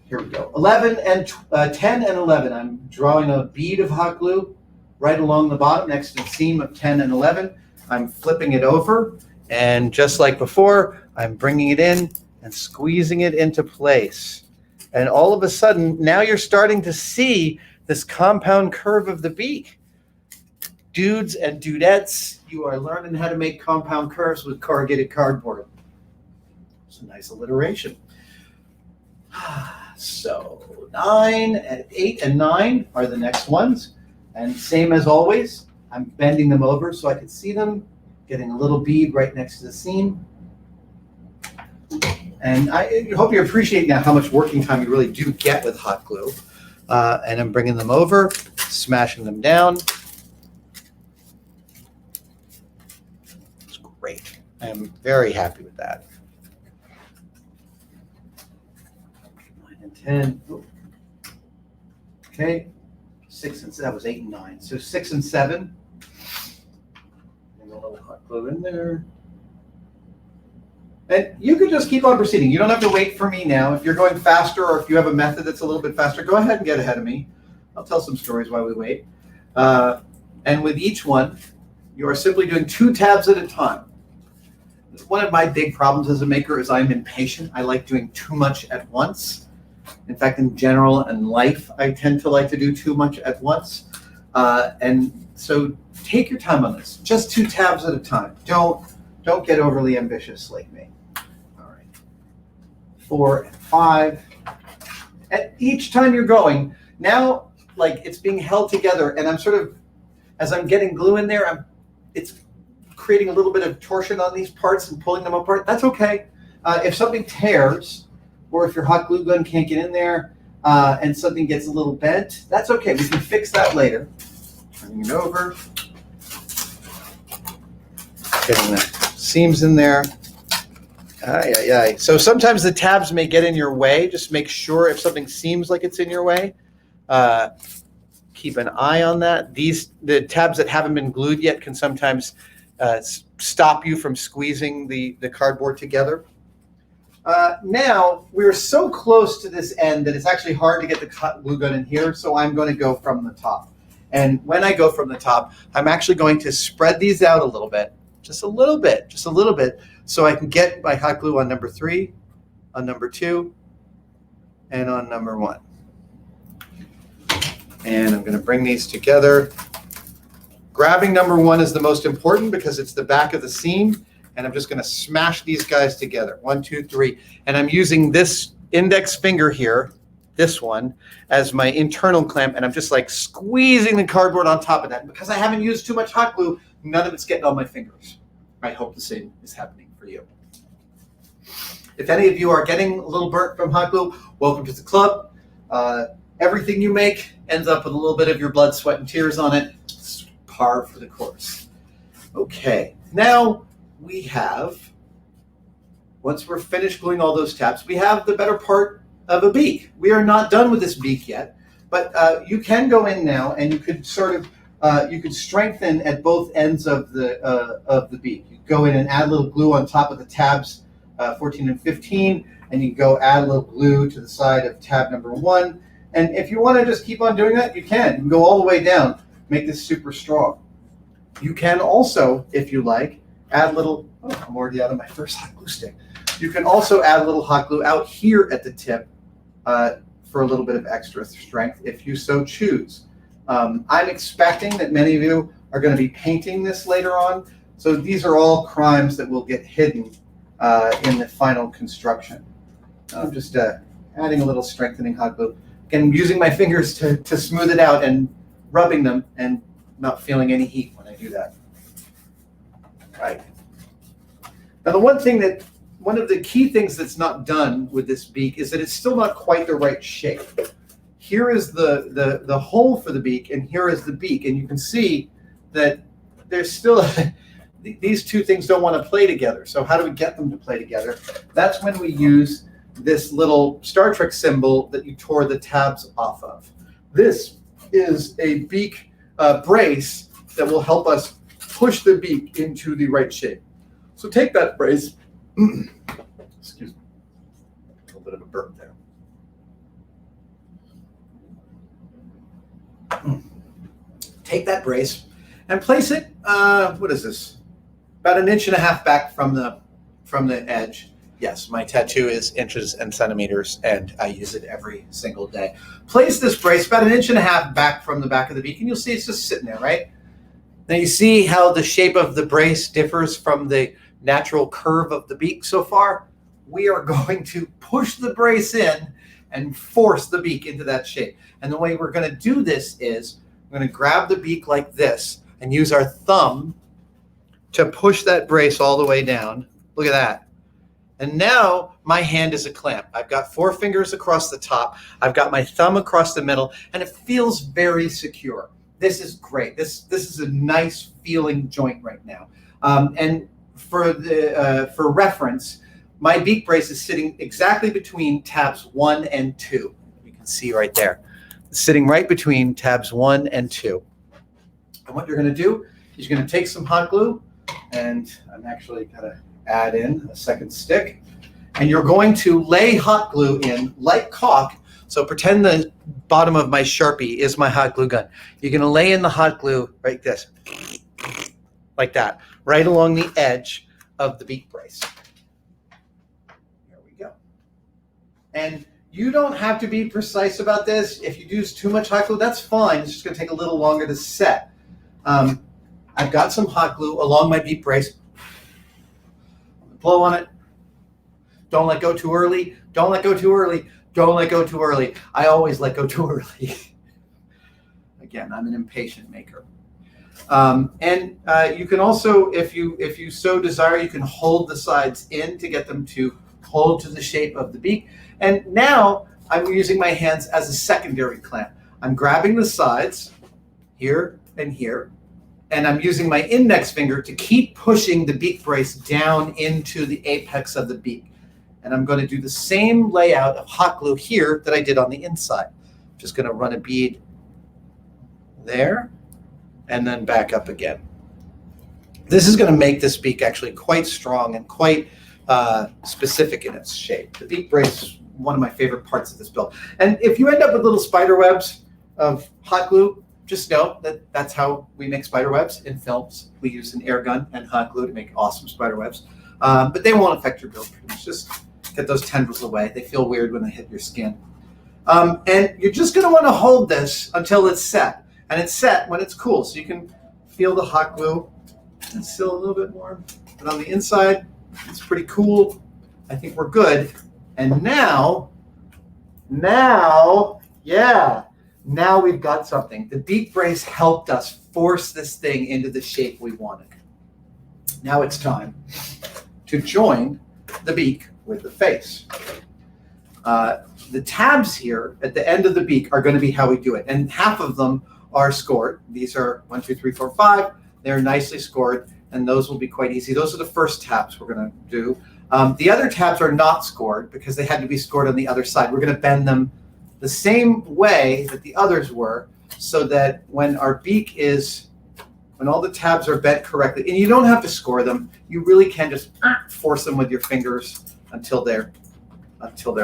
here we go. 11 and 10 and 11. I'm drawing a bead of hot glue right along the bottom next to the seam of 10 and 11. I'm flipping it over, and just like before, I'm bringing it in and squeezing it into place. And all of a sudden, now you're starting to see this compound curve of the beak. Dudes and dudettes, you are learning how to make compound curves with corrugated cardboard. It's a nice alliteration. So 8 and 9 are the next ones. And same as always, I'm bending them over so I can see them, getting a little bead right next to the seam. And I hope you appreciate now how much working time you really do get with hot glue. And I'm bringing them over, smashing them down. It's great. I am very happy with that. 9 and 10. Okay. 6 and 7, that was 8 and 9. So 6 and 7. And a little hot glue in there. And you could just keep on proceeding. You don't have to wait for me now. If you're going faster, or if you have a method that's a little bit faster, go ahead and get ahead of me. I'll tell some stories while we wait. And with each one, you are simply doing 2 tabs at a time. One of my big problems as a maker is I'm impatient. I like doing too much at once. In fact, in general, in life, I tend to like to do too much at once. And so take your time on this. Just 2 tabs at a time. Don't get overly ambitious like me. All right. 4 and 5. And each time you're going, now like it's being held together, and I'm sort of, as I'm getting glue in there, it's creating a little bit of torsion on these parts and pulling them apart. That's okay. If something tears, or if your hot glue gun can't get in there and something gets a little bent, that's okay. We can fix that later. Turning it over. Getting the seams in there. So sometimes the tabs may get in your way. Just make sure if something seems like it's in your way. Keep an eye on that. The tabs that haven't been glued yet can sometimes stop you from squeezing the cardboard together. Now we're so close to this end that it's actually hard to get the hot glue gun in here, so I'm going to go from the top. And when I go from the top, I'm actually going to spread these out a little bit, just a little bit, so I can get my hot glue on number 3, on number 2, and on number 1. And I'm going to bring these together. Grabbing number 1 is the most important because it's the back of the seam. And I'm just going to smash these guys together. 1, 2, 3. And I'm using this index finger here, this one, as my internal clamp. And I'm just like squeezing the cardboard on top of that. And because I haven't used too much hot glue, none of it's getting on my fingers. I hope the same is happening for you. If any of you are getting a little burnt from hot glue, welcome to the club. Everything you make ends up with a little bit of your blood, sweat, and tears on it. It's par for the course. Okay, now we have, once we're finished gluing all those tabs, we have the better part of a beak. We are not done with this beak yet, but you can go in now and you could sort of, you could strengthen at both ends of the beak. You go in and add a little glue on top of the tabs 14 and 15, and you go add a little glue to the side of tab number 1. And if you want to just keep on doing that, you can. You can go all the way down, make this super strong. You can also, if you like, add a little, oh, I'm already out of my first hot glue stick. You can also add a little hot glue out here at the tip for a little bit of extra strength if you so choose. I'm expecting that many of you are going to be painting this later on. So these are all crimes that will get hidden in the final construction. I'm just adding a little strengthening hot glue. Again, using my fingers to smooth it out and rubbing them and not feeling any heat when I do that. Right. Now, one of the key things that's not done with this beak is that it's still not quite the right shape. Here is the hole for the beak, and here is the beak. And you can see that there's still, these two things don't want to play together. So how do we get them to play together? That's when we use this little Star Trek symbol that you tore the tabs off of. This is a beak brace that will help us push the beak into the right shape. So take that brace, excuse me, a little bit of a burp there. Take that brace and place it, what is this? About 1.5 inches back from the edge. Yes, my tattoo is inches and centimeters, and I use it every single day. Place this brace about 1.5 inches back from the back of the beak, and you'll see it's just sitting there, right? Now you see how the shape of the brace differs from the natural curve of the beak so far? We are going to push the brace in and force the beak into that shape. And the way we're going to do this is we're going to grab the beak like this and use our thumb to push that brace all the way down. Look at that. And now my hand is a clamp. I've got 4 fingers across the top. I've got my thumb across the middle, and it feels very secure. This is great. This is a nice feeling joint right now. And for reference, my beak brace is sitting exactly between tabs 1 and 2. You can see right there. It's sitting right between tabs 1 and 2. And what you're going to do is you're going to take some hot glue, and I'm actually going to add in a second stick, and you're going to lay hot glue in like caulk. So pretend the bottom of my Sharpie is my hot glue gun. You're going to lay in the hot glue like this, like that, right along the edge of the beak brace. There we go. And you don't have to be precise about this. If you use too much hot glue, that's fine. It's just going to take a little longer to set. I've got some hot glue along my beak brace. Blow on it. Don't let go too early. Don't let go too early. Don't let go too early. I always let go too early. Again, I'm an impatient maker. You can also, if you so desire, you can hold the sides in to get them to hold to the shape of the beak. And now I'm using my hands as a secondary clamp. I'm grabbing the sides here and here, and I'm using my index finger to keep pushing the beak brace down into the apex of the beak. And I'm going to do the same layout of hot glue here that I did on the inside. I'm just going to run a bead there and then back up again. This is going to make this beak actually quite strong and quite specific in its shape. The beak brace is one of my favorite parts of this build. And if you end up with little spider webs of hot glue, just know that that's how we make spider webs in films. We use an air gun and hot glue to make awesome spider webs. But they won't affect your build. Just get those tendrils away. They feel weird when they hit your skin. And you're just going to want to hold this until it's set. And it's set when it's cool. So you can feel the hot glue. It's still a little bit warm. But on the inside, it's pretty cool. I think we're good. And now we've got something. The beak brace helped us force this thing into the shape we wanted. Now it's time to join the beak with the face. The tabs here at the end of the beak are going to be how we do it. And half of them are scored. These are 1, 2, 3, 4, 5. They're nicely scored, and those will be quite easy. Those are the first tabs we're going to do. The other tabs are not scored because they had to be scored on the other side. We're going to bend them the same way that the others were, so that when all the tabs are bent correctly, and you don't have to score them, you really can just force them with your fingers until they're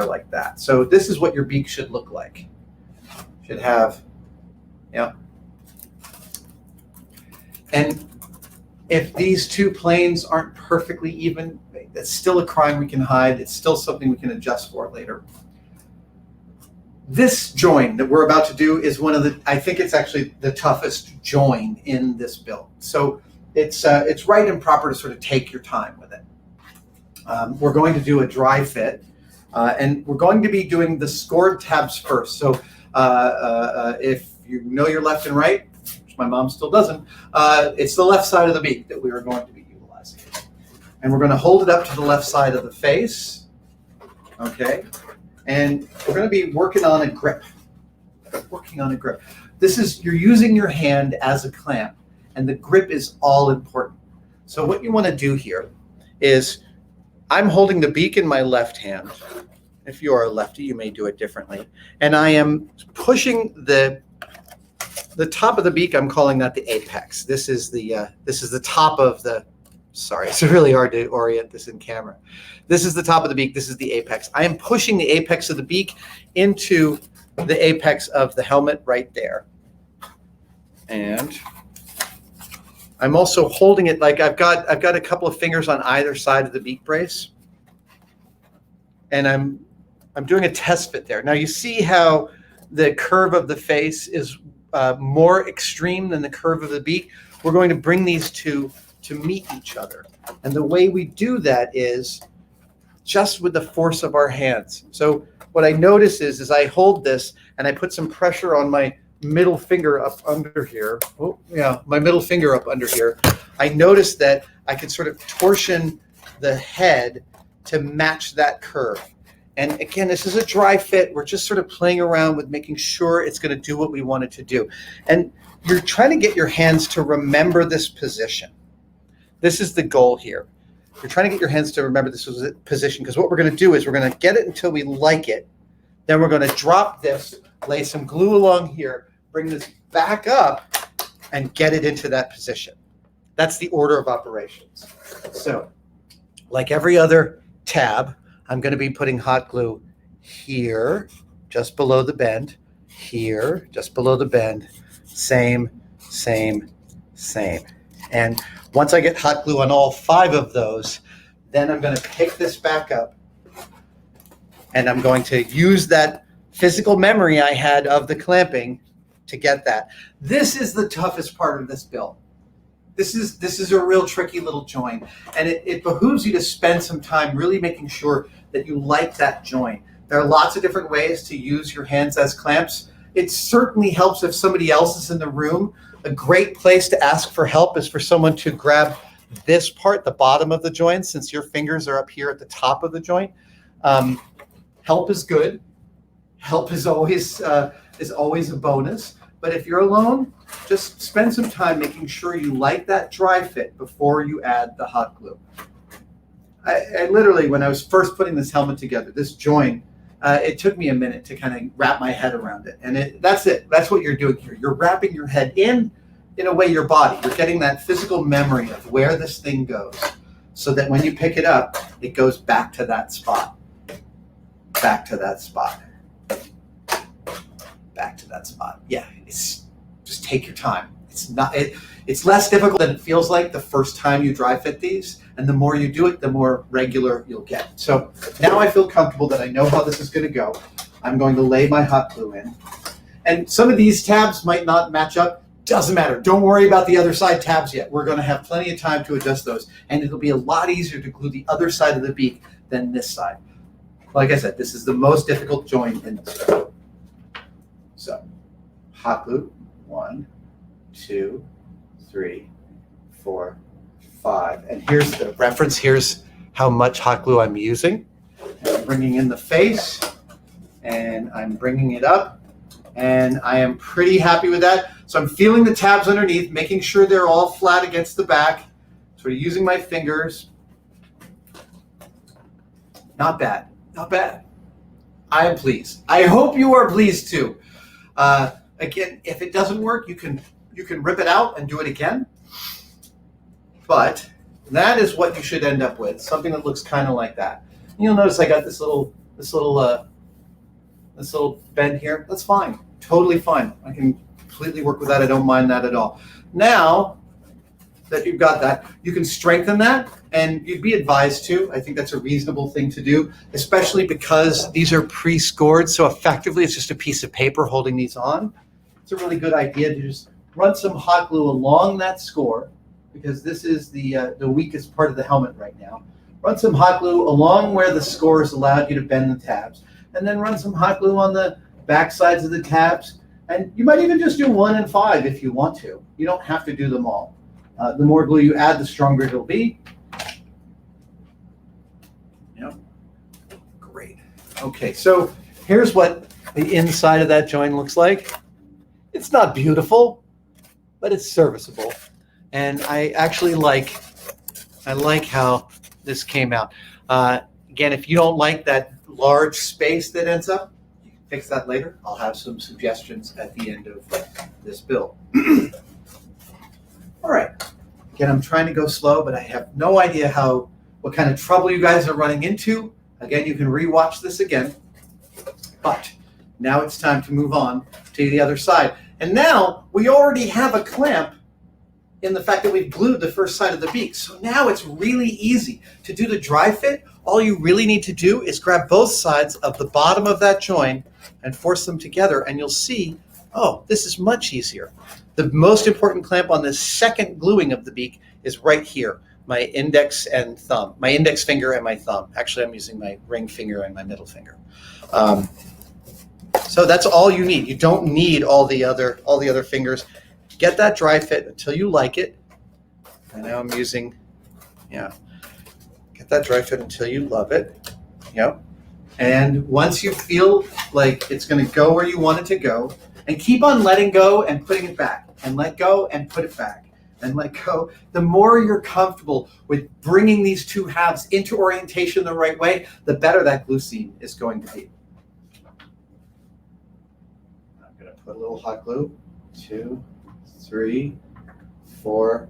like that. So this is what your beak should look like. Should have, And if these two planes aren't perfectly even, that's still a crime we can hide. It's still something we can adjust for later. This join that we're about to do is I think it's actually the toughest join in this build. So it's right and proper to sort of take your time with it. We're going to do a dry fit, and we're going to be doing the scored tabs first. So if you know your left and right, which my mom still doesn't, it's the left side of the beak that we are going to be utilizing. And we're going to hold it up to the left side of the face, okay? And we're going to be working on a grip. You're using your hand as a clamp, and the grip is all important. So what you want to do here is, I'm holding the beak in my left hand. If you are a lefty, you may do it differently. And I am pushing the top of the beak. I'm calling that the apex. This is the top of the. Sorry, it's really hard to orient this in camera. This is the top of the beak. This is the apex. I am pushing the apex of the beak into the apex of the helmet right there. And I'm also holding it like I've got a couple of fingers on either side of the beak brace. And I'm doing a test fit there. Now you see how the curve of the face is more extreme than the curve of the beak. We're going to bring these two to meet each other. And the way we do that is just with the force of our hands. So what I notice is I hold this and I put some pressure on my middle finger up under here. Oh, yeah, my middle finger up under here. I notice that I can sort of torsion the head to match that curve. And again, this is a dry fit. We're just sort of playing around with making sure it's going to do what we want it to do. And you're trying to get your hands to remember this position. This is the goal here. You're trying to get your hands to remember this position, because what we're going to do is we're going to get it until we like it. Then we're going to drop this, lay some glue along here, bring this back up, and get it into that position. That's the order of operations. So, like every other tab, I'm going to be putting hot glue here, just below the bend, here, just below the bend, same. And once I get hot glue on all 5 of those, then I'm going to pick this back up, and I'm going to use that physical memory I had of the clamping to get that. This is the toughest part of this build. This is a real tricky little joint, and it behooves you to spend some time really making sure that you like that joint. There are lots of different ways to use your hands as clamps. It certainly helps if somebody else is in the room. A great place to ask for help is for someone to grab this part, the bottom of the joint, since your fingers are up here at the top of the joint. Help is good. Help is always a bonus. But if you're alone, just spend some time making sure you like that dry fit before you add the hot glue. I literally, when I was first putting this helmet together, this joint, it took me a minute to kind of wrap my head around it. And that's it. That's what you're doing here. You're wrapping your head in a way, your body. You're getting that physical memory of where this thing goes. so that when you pick it up, it goes back to that spot. Back to that spot. Back to that spot. Yeah, it's just take your time. It's less difficult than it feels like the first time you dry fit these, and the more you do it, the more regular you'll get. So now I feel comfortable that I know how this is going to go. I'm going to lay my hot glue in. And some of these tabs might not match up. Doesn't matter. Don't worry about the other side tabs yet. We're going to have plenty of time to adjust those, and it'll be a lot easier to glue the other side of the beak than this side. Like I said, this is the most difficult joint in this. So, hot glue, 1, 2, 3, 4, 5. And here's the reference. Here's how much hot glue I'm using. And I'm bringing in the face, and I'm bringing it up, and I am pretty happy with that. So I'm feeling the tabs underneath, making sure they're all flat against the back. Sort of using my fingers. Not bad. Not bad. I am pleased. I hope you are pleased too. Again, if it doesn't work, you can rip it out and do it again. But that is what you should end up with, something that looks kind of like that. You'll notice I got this little bend here. That's fine. Totally fine. I can completely work with that. I don't mind that at all. Now that you've got that, you can strengthen that, and you'd be advised to. I think that's a reasonable thing to do, especially because these are pre-scored, so effectively it's just a piece of paper holding these on. It's a really good idea to just run some hot glue along that score, because this is the weakest part of the helmet right now. Run some hot glue along where the score has allowed you to bend the tabs, and then run some hot glue on the back sides of the tabs, and you might even just do 1 and 5 if you want to. You don't have to do them all. The more glue you add, the stronger it'll be. Yep. Great. Okay, so here's what the inside of that joint looks like. It's not beautiful, but it's serviceable. And I actually like how this came out. Again, if you don't like that large space that ends up, you can fix that later. I'll have some suggestions at the end of this build. All right. Again, I'm trying to go slow, but I have no idea what kind of trouble you guys are running into. Again, you can rewatch this again. But now it's time to move on to the other side. And now we already have a clamp in the fact that we've glued the first side of the beak. So now it's really easy to do the dry fit. All you really need to do is grab both sides of the bottom of that joint and force them together, and you'll see, oh, this is much easier. The most important clamp on this second gluing of the beak is right here, my index and thumb, my index finger and my thumb. Actually, I'm using my ring finger and my middle finger. So that's all you need. You don't need all the other fingers. Get that dry fit until you like it. And now I'm using, get that dry fit until you love it. Yep. And once you feel like it's going to go where you want it to go, and keep on letting go and putting it back, and let go and put it back, and let go. The more you're comfortable with bringing these two halves into orientation the right way, the better that glue seam is going to be. I'm going to put a little hot glue. 2, 3, 4,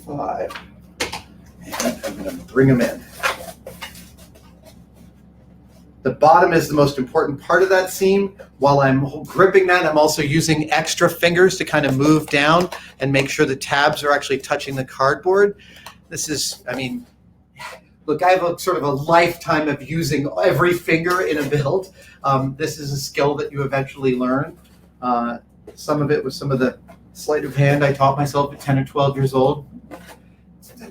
5. And I'm going to bring them in. The bottom is the most important part of that seam. While I'm gripping that, I'm also using extra fingers to kind of move down and make sure the tabs are actually touching the cardboard. This is, look, I have a sort of a lifetime of using every finger in a build. This is a skill that you eventually learn. Some of it was some of the sleight of hand I taught myself at 10 or 12 years old.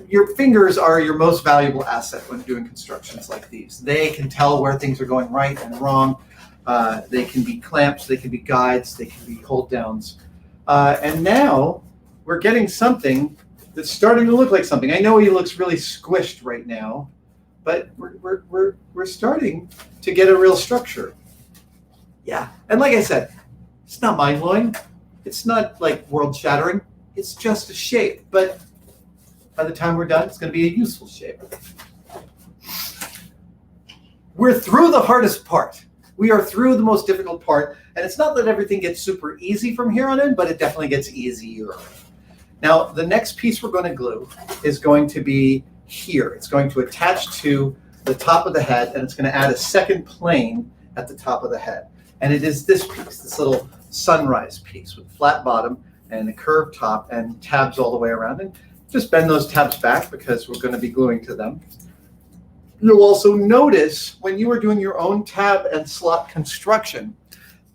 Your fingers are your most valuable asset when doing constructions like these. They can tell where things are going right and wrong. They can be clamps, they can be guides, they can be hold downs. And now we're getting something that's starting to look like something. I know he looks really squished right now, but we're starting to get a real structure. Yeah, and like I said, it's not mind-blowing. It's not like world-shattering. It's just a shape, but by the time we're done, it's going to be a useful shape. We're through the hardest part. We are through the most difficult part, and it's not that everything gets super easy from here on in, but it definitely gets easier. Now, the next piece we're going to glue is going to be here. It's going to attach to the top of the head, and it's going to add a second plane at the top of the head. And it is this piece, this little sunrise piece with flat bottom and a curved top and tabs all the way around. And just bend those tabs back because we're going to be gluing to them. You'll also notice when you are doing your own tab and slot construction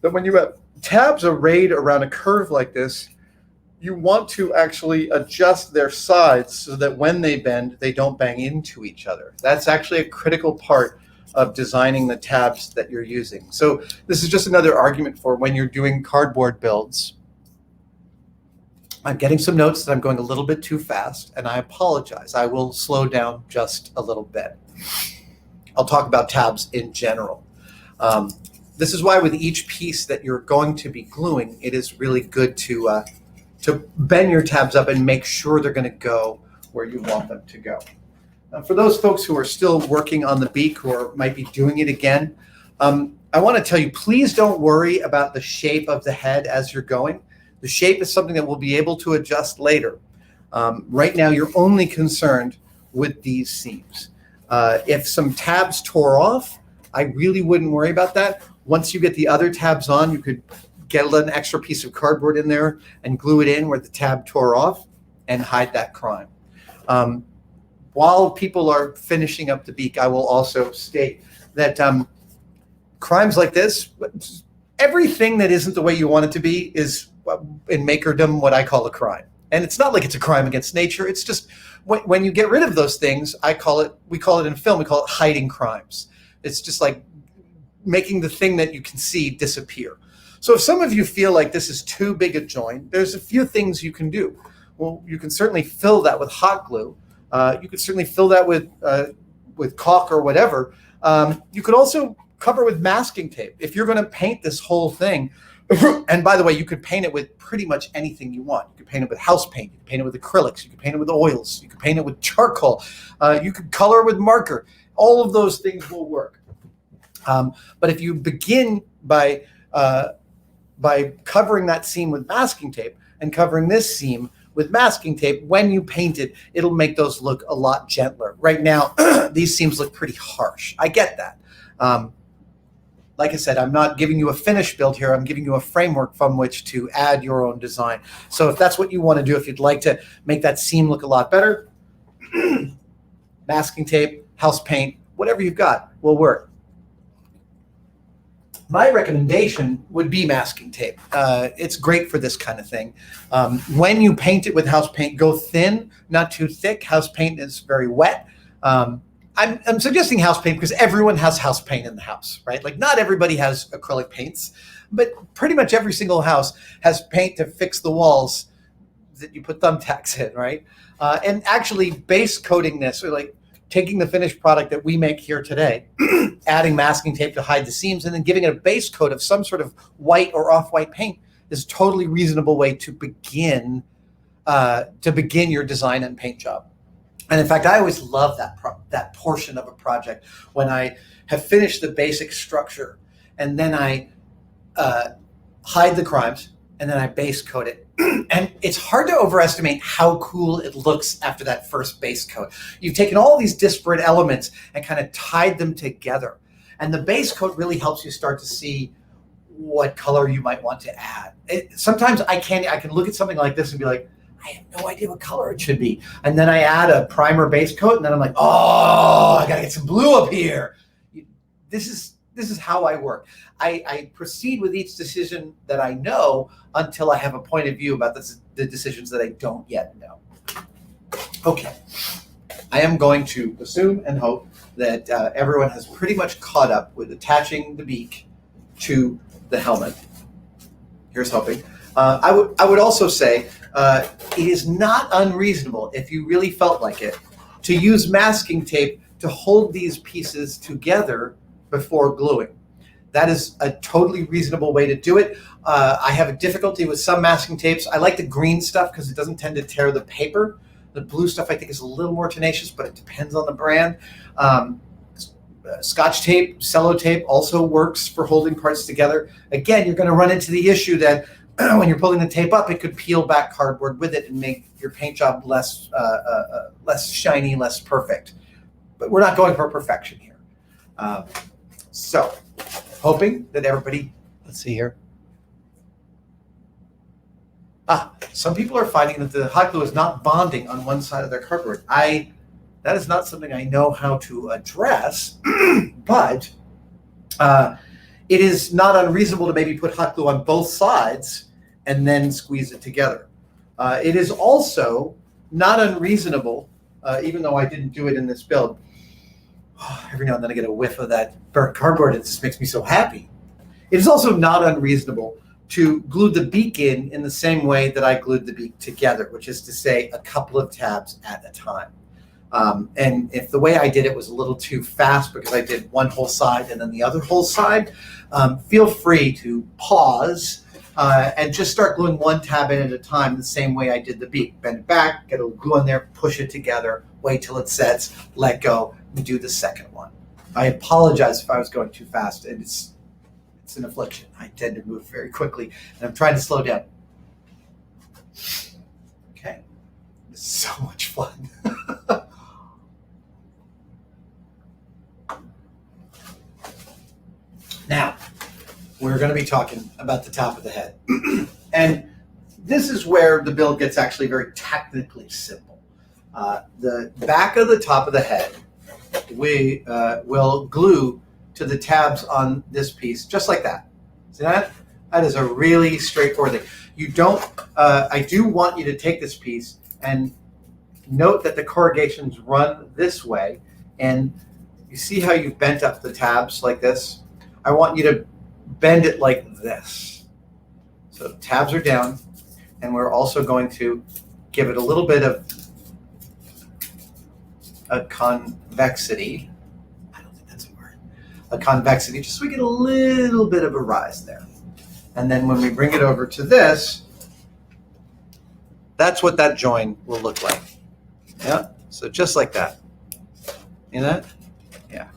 that when you have tabs arrayed around a curve like this, you want to actually adjust their sides so that when they bend, they don't bang into each other. That's actually a critical part of designing the tabs that you're using. So this is just another argument for when you're doing cardboard builds. I'm getting some notes that I'm going a little bit too fast, and I apologize. I will slow down just a little bit. I'll talk about tabs in general. This is why with each piece that you're going to be gluing, it is really good to bend your tabs up and make sure they're going to go where you want them to go. Now, for those folks who are still working on the beak or might be doing it again, I want to tell you, please don't worry about the shape of the head as you're going. The shape is something that we'll be able to adjust later. Right now, you're only concerned with these seams. If some tabs tore off, I really wouldn't worry about that. Once you get the other tabs on, you could get an extra piece of cardboard in there and glue it in where the tab tore off and hide that crime. While people are finishing up the beak, I will also state that crimes like this, everything that isn't the way you want it to be is in makerdom what I call a crime. And it's not like it's a crime against nature. It's just when you get rid of those things, we call it in film, we call it hiding crimes. It's just like making the thing that you can see disappear. So if some of you feel like this is too big a joint, there's a few things you can do. Well, you can certainly fill that with hot glue. You could certainly fill that with caulk or whatever. You could also cover with masking tape. If you're going to paint this whole thing, and by the way, you could paint it with pretty much anything you want. You could paint it with house paint. You could paint it with acrylics. You could paint it with oils. You could paint it with charcoal. You could color with marker. All of those things will work. But if you begin by covering that seam with masking tape and covering this seam with masking tape, when you paint it, it'll make those look a lot gentler. Right now, these seams look pretty harsh. I get that. Like I said, I'm not giving you a finished build here. I'm giving you a framework from which to add your own design. So if that's what you want to do, if you'd like to make that seam look a lot better, masking tape, house paint, whatever you've got will work. My recommendation would be masking tape. It's great for this kind of thing. When you paint it with house paint, go thin, not too thick. House paint is very wet. I'm suggesting house paint because everyone has house paint in the house, right? Like not everybody has acrylic paints, but pretty much every single house has paint to fix the walls that you put thumbtacks in, right? And actually base coating this, or like taking the finished product that we make here today, adding masking tape to hide the seams, and then giving it a base coat of some sort of white or off-white paint is a totally reasonable way to begin your design and paint job. And in fact, I always love that portion of a project when I have finished the basic structure and then I hide the crimes and then I base coat it. And it's hard to overestimate how cool it looks after that first base coat. You've taken all these disparate elements and kind of tied them together. And the base coat really helps you start to see what color you might want to add. Sometimes I can look at something like this and be like, I have no idea what color it should be. And then I add a primer base coat and then I'm like, oh, I gotta get some blue up here. This is how I work. I proceed with each decision that I know until I have a point of view about the decisions that I don't yet know. Okay, I am going to assume and hope that everyone has pretty much caught up with attaching the beak to the helmet. Here's hoping. I would also say it is not unreasonable, if you really felt like it, to use masking tape to hold these pieces together before gluing. That is a totally reasonable way to do it. I have a difficulty with some masking tapes. I like the green stuff because it doesn't tend to tear the paper. The blue stuff I think is a little more tenacious, but it depends on the brand. Scotch tape, cello tape also works for holding parts together. Again, you're going to run into the issue that when you're pulling the tape up, it could peel back cardboard with it and make your paint job less less shiny, less perfect. But we're not going for perfection here. So, hoping that everybody, let's see here. Some people are finding that the hot glue is not bonding on one side of their cardboard. That is not something I know how to address, but it is not unreasonable to maybe put hot glue on both sides and then squeeze it together. It is also not unreasonable, even though I didn't do it in this build. Every now and then I get a whiff of that burnt cardboard. It just makes me so happy. It is also not unreasonable to glue the beak in the same way that I glued the beak together, which is to say a couple of tabs at a time. And if the way I did it was a little too fast because I did one whole side and then the other whole side, feel free to pause and just start gluing one tab in at a time the same way I did the beak. Bend it back, get a little glue on there, push it together, wait till it sets, let go, and do the second one. I apologize if I was going too fast, and it's an affliction. I tend to move very quickly, and I'm trying to slow down. Okay, this is so much fun. Now, we're going to be talking about the top of the head. And this is where the build gets actually very technically simple. The back of the top of the head, we will glue to the tabs on this piece, just like that. See that? That is a really straightforward thing. You don't, I do want you to take this piece and note that the corrugations run this way. And you see how you've bent up the tabs like this? I want you to bend it like this. So tabs are down, and we're also going to give it a little bit of a convexity. I don't think that's a word. A convexity, just so we get a little bit of a rise there. And then when we bring it over to this, that's what that join will look like. Yeah, so just like that. You know that? Yeah.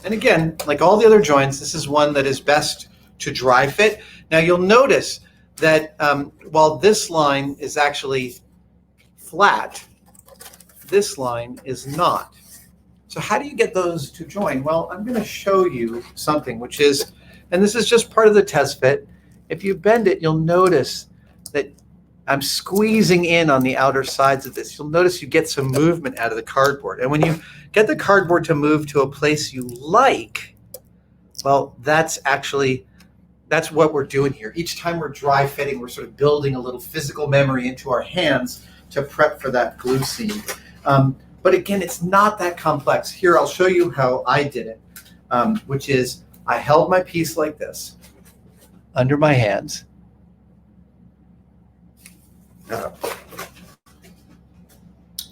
And again, like all the other joins, this is one that is best to dry fit. Now you'll notice that while this line is actually flat, this line is not. So how do you get those to join? Well, I'm going to show you something, which is, and this is just part of the test fit. If you bend it, you'll notice that I'm squeezing in on the outer sides of this. You'll notice you get some movement out of the cardboard. And when you get the cardboard to move to a place you like, well, that's what we're doing here. Each time we're dry fitting, we're sort of building a little physical memory into our hands to prep for that glue scene. But again, it's not that complex. Here, I'll show you how I did it, which is I held my piece like this under my hands.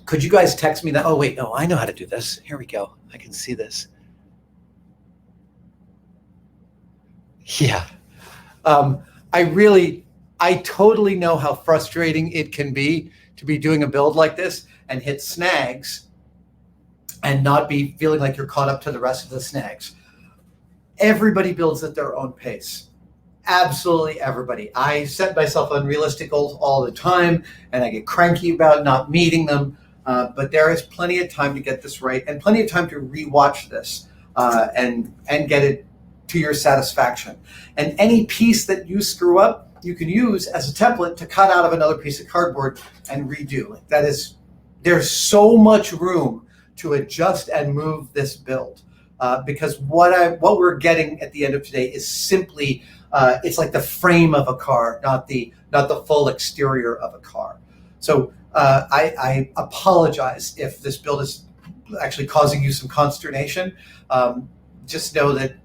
Could you guys text me that? Oh, wait, no, I know how to do this. Here we go. I can see this. Yeah. I totally know how frustrating it can be to be doing a build like this and hit snags and not be feeling like you're caught up to the rest of the snags. Everybody builds at their own pace. Absolutely everybody. I set myself unrealistic goals all the time, and I get cranky about not meeting them. But there is plenty of time to get this right, and plenty of time to rewatch this and get it to your satisfaction. And any piece that you screw up, you can use as a template to cut out of another piece of cardboard and redo. Like that is, there's so much room to adjust and move this build because what we're getting at the end of today is simply it's like the frame of a car, not the full exterior of a car. So I apologize if this build is actually causing you some consternation. Just know that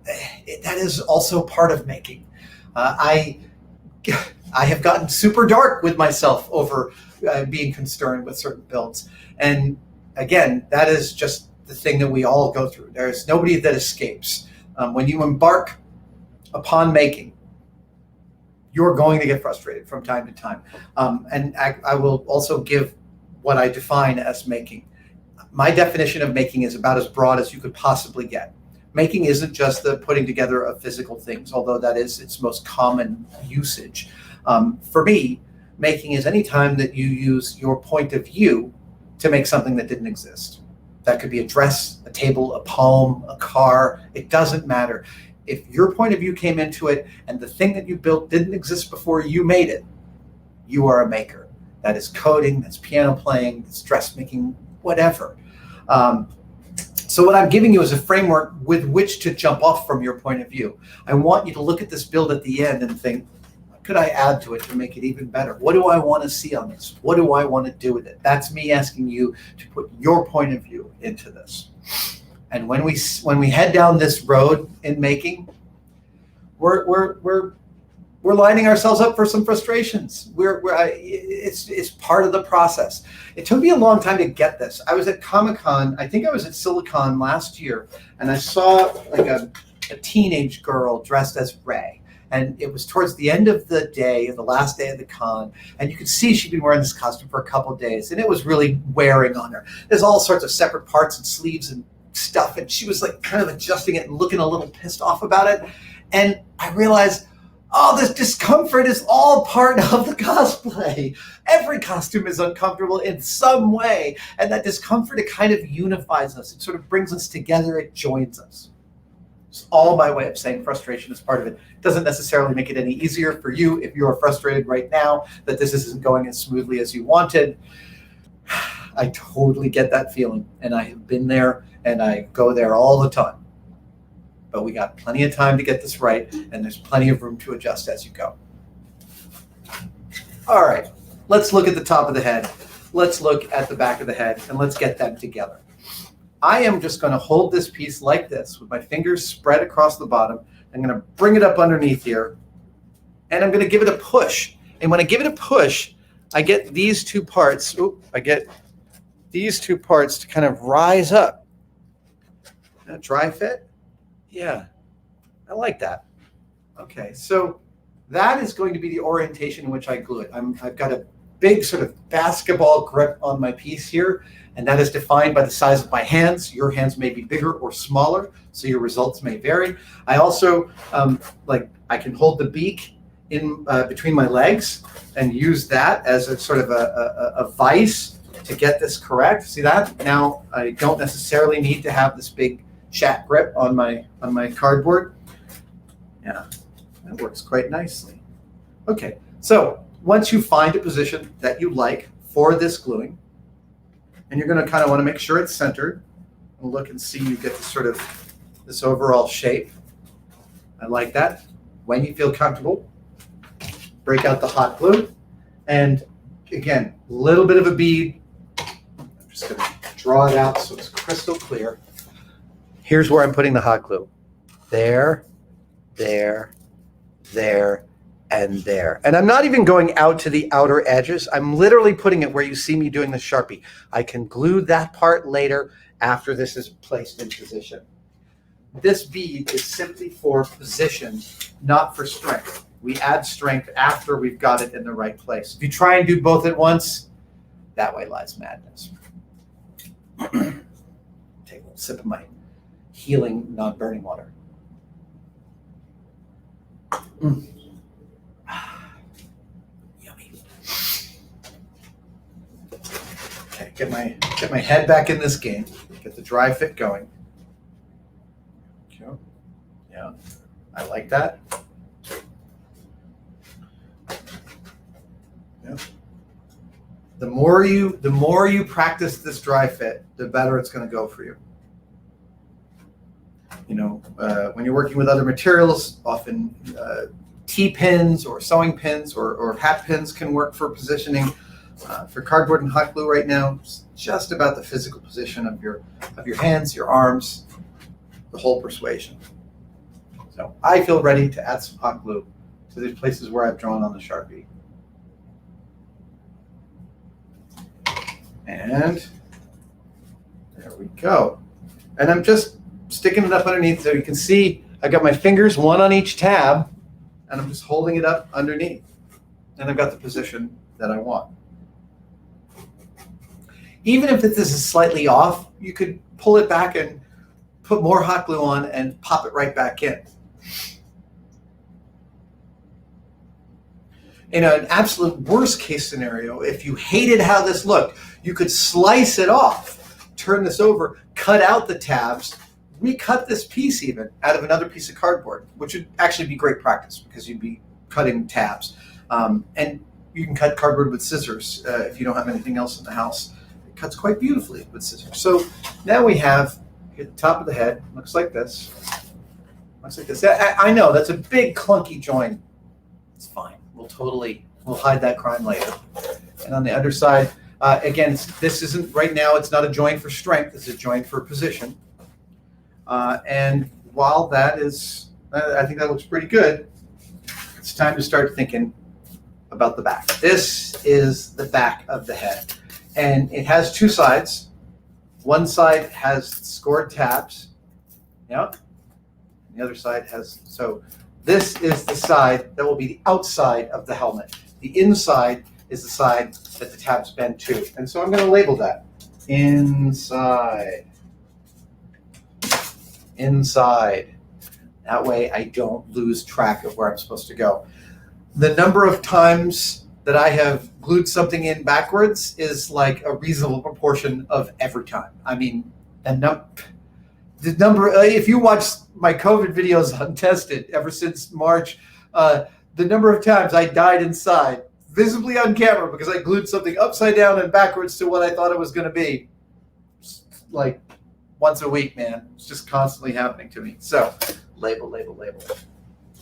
that is also part of making. I have gotten super dark with myself over being concerned with certain builds. And again, that is just the thing that we all go through. There's nobody that escapes. When you embark upon making, you're going to get frustrated from time to time. And I will also give what I define as making. My definition of making is about as broad as you could possibly get. Making isn't just the putting together of physical things, although that is its most common usage. For me, making is any time that you use your point of view to make something that didn't exist. That could be a dress, a table, a poem, a car. It doesn't matter. If your point of view came into it and the thing that you built didn't exist before you made it, you are a maker. That is coding, that's piano playing, that's dressmaking, whatever. So what I'm giving you is a framework with which to jump off from your point of view. I want you to look at this build at the end and think, what could I add to it to make it even better? What do I want to see on this? What do I want to do with it? That's me asking you to put your point of view into this. And when we head down this road in making, we're lining ourselves up for some frustrations. It's part of the process. It took me a long time to get this. I was at Comic-Con, I think I was at SiliCon last year, and I saw like a teenage girl dressed as Rey. And it was towards the end of the day, the last day of the con, and you could see she'd been wearing this costume for a couple of days, and it was really wearing on her. There's all sorts of separate parts and sleeves and stuff, and she was like kind of adjusting it and looking a little pissed off about it. And I realized, oh, this discomfort is all part of the cosplay. Every costume is uncomfortable in some way. And that discomfort, it kind of unifies us. It sort of brings us together. It joins us. It's all my way of saying frustration is part of it. It doesn't necessarily make it any easier for you if you're frustrated right now that this isn't going as smoothly as you wanted. I totally get that feeling. And I have been there and I go there all the time. But we got plenty of time to get this right, and there's plenty of room to adjust as you go. All right, let's look at the top of the head. Let's look at the back of the head, and let's get them together. I am just going to hold this piece like this with my fingers spread across the bottom. I'm going to bring it up underneath here, and I'm going to give it a push. And when I give it a push, I get these two parts. I get these two parts to kind of rise up. That dry fit? Yeah, I like that. Okay, so that is going to be the orientation in which I glue it. I've got a big sort of basketball grip on my piece here, and that is defined by the size of my hands. Your hands may be bigger or smaller, so your results may vary. I also, I can hold the beak in between my legs and use that as a sort of a vice to get this correct. See that? Now, I don't necessarily need to have this big shat grip on my cardboard. Yeah, that works quite nicely. Okay, so once you find a position that you like for this gluing, and you're going to kind of want to make sure it's centered, and look and see you get this sort of this overall shape. I like that. When you feel comfortable, break out the hot glue, and again, a little bit of a bead. I'm just going to draw it out so it's crystal clear. Here's where I'm putting the hot glue. There, there, there, and there. And I'm not even going out to the outer edges. I'm literally putting it where you see me doing the Sharpie. I can glue that part later after this is placed in position. This bead is simply for position, not for strength. We add strength after we've got it in the right place. If you try and do both at once, that way lies madness. Take a little sip of my healing, non-burning water. Yummy. Okay, get my head back in this game. Get the dry fit going. Yeah, I like that. Yeah. The more you practice this dry fit, the better it's going to go for you. You know, when you're working with other materials, often T-pins or sewing pins or hat pins can work for positioning. For cardboard and hot glue right now, it's just about the physical position of your hands, your arms, the whole persuasion. So I feel ready to add some hot glue to these places where I've drawn on the Sharpie. And there we go. And I'm just sticking it up underneath so you can see I've got my fingers, one on each tab, and I'm just holding it up underneath. And I've got the position that I want. Even if this is slightly off, you could pull it back and put more hot glue on and pop it right back in. In an absolute worst case scenario, if you hated how this looked, you could slice it off, turn this over, cut out the tabs, recut this piece even out of another piece of cardboard, which would actually be great practice because you'd be cutting tabs. And you can cut cardboard with scissors if you don't have anything else in the house. It cuts quite beautifully with scissors. So now we have at the top of the head, looks like this. Looks like this. I know that's a big clunky joint. It's fine. We'll hide that crime later. And on the underside, again, this isn't right now. It's not a joint for strength. It's a joint for position. And while that is, I think that looks pretty good. It's time to start thinking about the back. This is the back of the head, and it has two sides. One side has scored tabs. Yep. The other side has, so this is the side that will be the outside of the helmet. The inside is the side that the tabs bend to. And so I'm going to label that. Inside. Inside. That way I don't lose track of where I'm supposed to go. The number of times that I have glued something in backwards is like a reasonable proportion of every time. I mean, the number, if you watch my COVID videos untested ever since March, the number of times I died inside, visibly on camera, because I glued something upside down and backwards to what I thought it was going to be, like once a week, man. It's just constantly happening to me. So, label, label, label.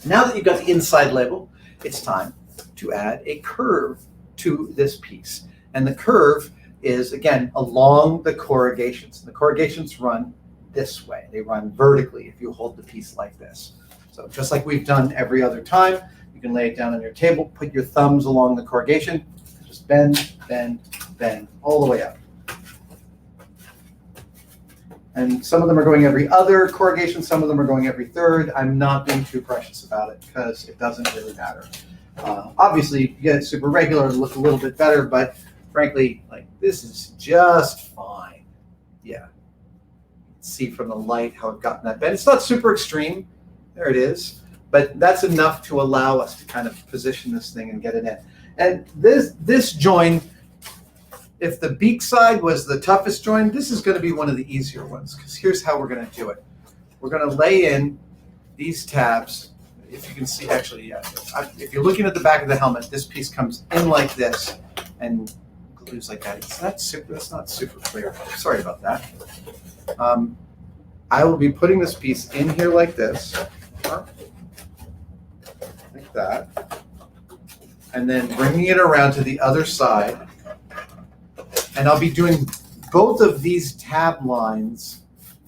Now that you've got the inside label, it's time to add a curve to this piece. And the curve is, again, along the corrugations. The corrugations run this way. They run vertically if you hold the piece like this. So just like we've done every other time, you can lay it down on your table, put your thumbs along the corrugation, just bend, bend, bend, all the way up. And some of them are going every other corrugation, some of them are going every third. I'm not being too precious about it because it doesn't really matter. Obviously, if you get it super regular, it'll look a little bit better, but frankly, like this is just fine. Yeah. See from the light how I've gotten that bend. It's not super extreme. There it is. But that's enough to allow us to kind of position this thing and get it in. And this join, if the beak side was the toughest join, this is going to be one of the easier ones, because here's how we're going to do it. We're going to lay in these tabs. If you can see, actually, yeah. If you're looking at the back of the helmet, this piece comes in like this and glues like that. That's not super clear. Sorry about that. I will be putting this piece in here like this, like that, and then bringing it around to the other side. And I'll be doing both of these tab lines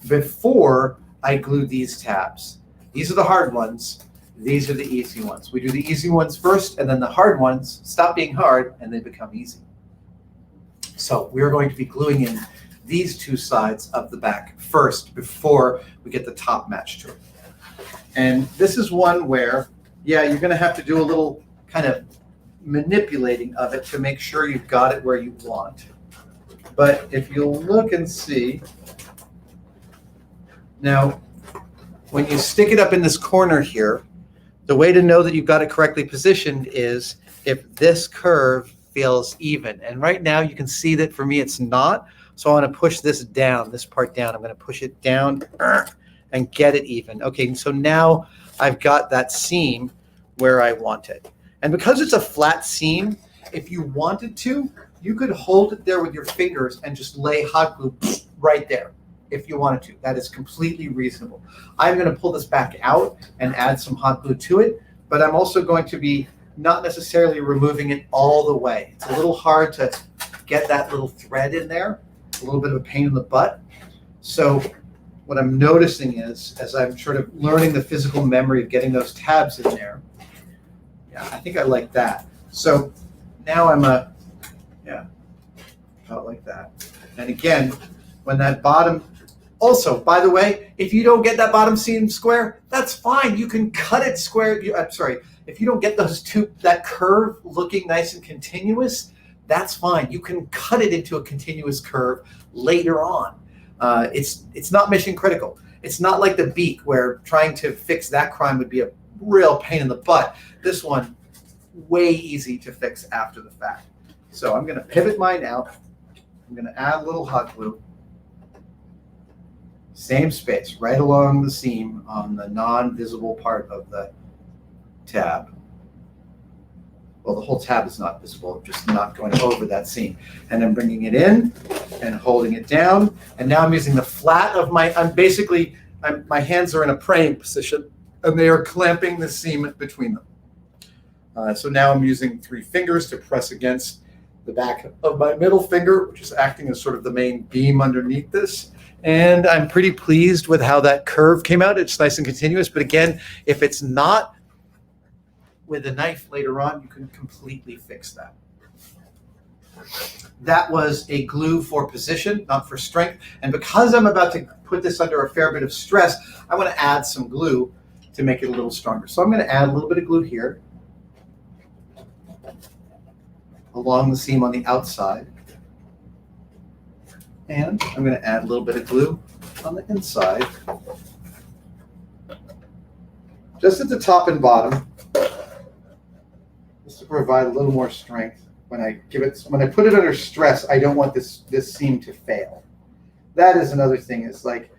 before I glue these tabs. These are the hard ones. These are the easy ones. We do the easy ones first, and then the hard ones stop being hard, and they become easy. So we're going to be gluing in these two sides of the back first before we get the top match to it. And this is one where, yeah, you're going to have to do a little kind of manipulating of it to make sure you've got it where you want. But if you'll look and see, now, when you stick it up in this corner here, the way to know that you've got it correctly positioned is if this curve feels even. And right now you can see that for me it's not. So I want to push this down, this part down. I'm going to push it down and get it even. Okay, so now I've got that seam where I want it. And because it's a flat seam, if you wanted to, you could hold it there with your fingers and just lay hot glue right there if you wanted to. That is completely reasonable. I'm going to pull this back out and add some hot glue to it, but I'm also going to be not necessarily removing it all the way. It's a little hard to get that little thread in there. A little bit of a pain in the butt. So what I'm noticing is, as I'm sort of learning the physical memory of getting those tabs in there, yeah, I think I like that. So now I'm about like that. And again, when that bottom, also, by the way, if you don't get that bottom seam square, that's fine. You can cut it square. I'm sorry, if you don't get those two, that curve looking nice and continuous, that's fine. You can cut it into a continuous curve later on. It's not mission critical. It's not like the beak where trying to fix that crime would be a real pain in the butt. This one, way easy to fix after the fact. So I'm going to pivot mine out. I'm going to add a little hot glue. Same space, right along the seam on the non-visible part of the tab. Well, the whole tab is not visible, I'm just not going over that seam. And then bringing it in and holding it down. And now I'm using the flat of my, my hands are in a praying position and they are clamping the seam between them. So now I'm using 3 fingers to press against the back of my middle finger, which is acting as sort of the main beam underneath this. And I'm pretty pleased with how that curve came out. It's nice and continuous, but again, if it's not, with a knife later on, you can completely fix that. That was a glue for position, not for strength. And because I'm about to put this under a fair bit of stress, I want to add some glue to make it a little stronger. So I'm going to add a little bit of glue here along the seam on the outside. And I'm going to add a little bit of glue on the inside, just at the top and bottom, just to provide a little more strength. When I put it under stress, I don't want this seam to fail. That is another thing. Is like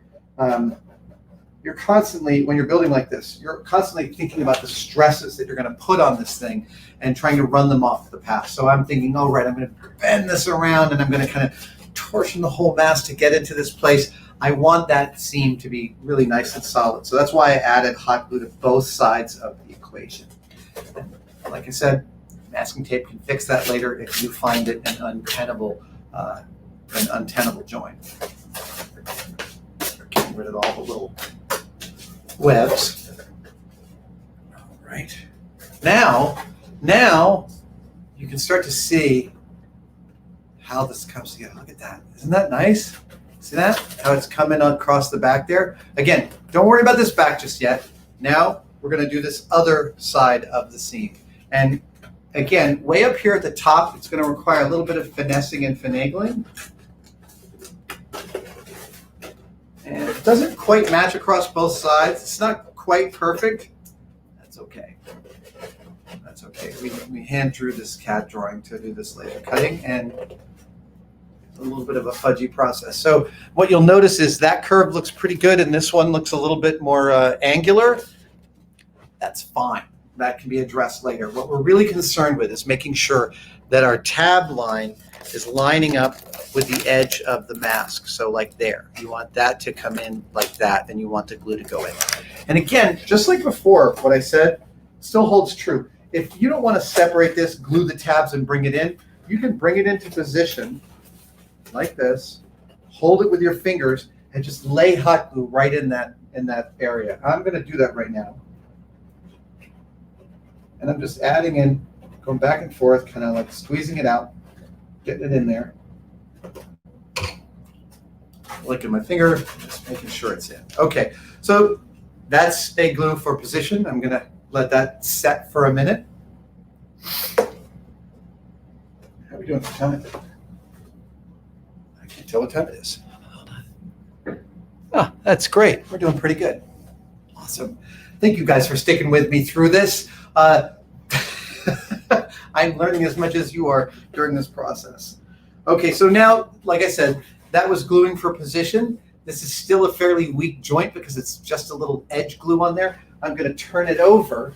you're constantly, when you're building like this, you're constantly thinking about the stresses that you're going to put on this thing and trying to run them off the path. So I'm thinking, oh right, I'm going to bend this around and I'm going to kind of torsion the whole mass to get into this place. I want that seam to be really nice and solid. So that's why I added hot glue to both sides of the equation. Like I said, masking tape can fix that later if you find it an untenable joint. Getting rid of all the little webs. All right. Now you can start to see how this comes together. Look at that. Isn't that nice? See that? How it's coming across the back there? Again, don't worry about this back just yet. Now we're going to do this other side of the seam. And again, way up here at the top, it's going to require a little bit of finessing and finagling. And it doesn't quite match across both sides. It's not quite perfect. That's okay. That's okay. We hand drew this CAD drawing to do this laser cutting, and a little bit of a fudgy process. So what you'll notice is that curve looks pretty good, and this one looks a little bit more angular. That's fine. That can be addressed later. What we're really concerned with is making sure that our tab line is lining up with the edge of the mask. So like there, you want that to come in like that, and you want the glue to go in. And again, just like before, what I said still holds true. If you don't want to separate this, glue the tabs and bring it in, you can bring it into position like this, hold it with your fingers, and just lay hot glue right in that area. I'm going to do that right now. And I'm just adding in, going back and forth, kind of like squeezing it out, getting it in there. Licking my finger, just making sure it's in. Okay, so that's a glue for position. I'm going to let that set for a minute. How are we doing for time? I can't tell what time it is. Hold on. Oh, that's great. We're doing pretty good. Awesome. Thank you guys for sticking with me through this. I'm learning as much as you are during this process. Okay, so now, like I said, that was gluing for position. This is still a fairly weak joint because it's just a little edge glue on there. I'm going to turn it over.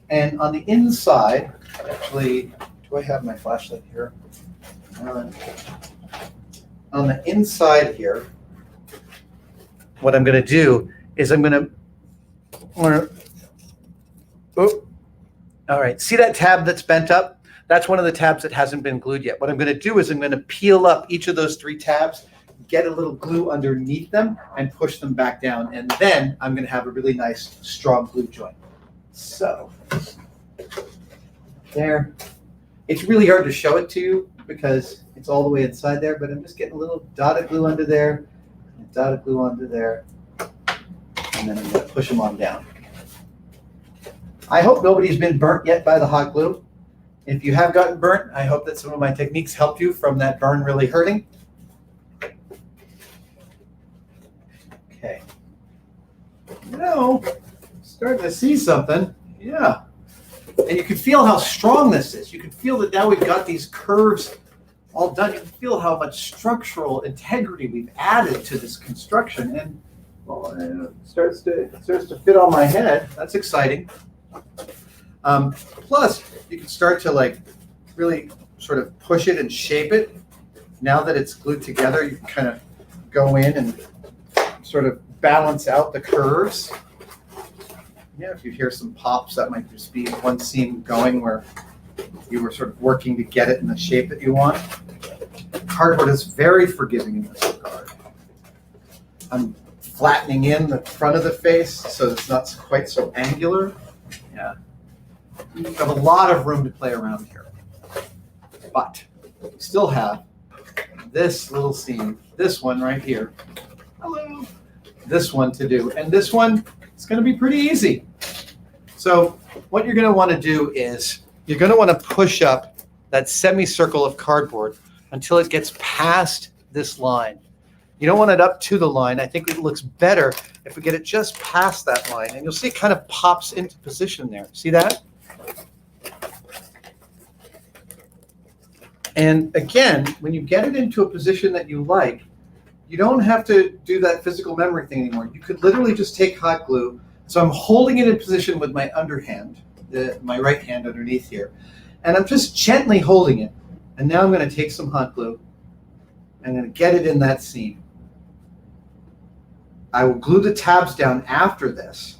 And on the inside, actually, do I have my flashlight here? On the inside here, what I'm going to do is I'm going to, all right, see that tab that's bent up? That's one of the tabs that hasn't been glued yet. What I'm going to do is I'm going to peel up each of those 3 tabs, get a little glue underneath them, and push them back down. And then I'm going to have a really nice, strong glue joint. So, there. It's really hard to show it to you because it's all the way inside there, but I'm just getting a little dot of glue under there, and dot of glue under there, and then I'm going to push them on down. I hope nobody's been burnt yet by the hot glue. If you have gotten burnt, I hope that some of my techniques helped you from that burn really hurting. Okay. Now, starting to see something. Yeah. And you can feel how strong this is. You can feel that now we've got these curves all done. You can feel how much structural integrity we've added to this construction. And well, it starts to fit on my head. That's exciting. Plus, you can start to like really sort of push it and shape it. Now that it's glued together, you can kind of go in and sort of balance out the curves. Yeah, if you hear some pops, that might just be one seam going where you were sort of working to get it in the shape that you want. Cardboard is very forgiving in this regard. I'm flattening in the front of the face so it's not quite so angular. Yeah. You have a lot of room to play around here. But we still have this little seam, this one right here. Hello. This one to do. And this one is going to be pretty easy. So what you're going to want to do is you're going to want to push up that semicircle of cardboard until it gets past this line. You don't want it up to the line. I think it looks better if we get it just past that line. And you'll see it kind of pops into position there. See that? And again, when you get it into a position that you like, you don't have to do that physical memory thing anymore. You could literally just take hot glue. So I'm holding it in position with my underhand, my right hand underneath here. And I'm just gently holding it. And now I'm going to take some hot glue. I'm going to get it in that seam. I will glue the tabs down after this.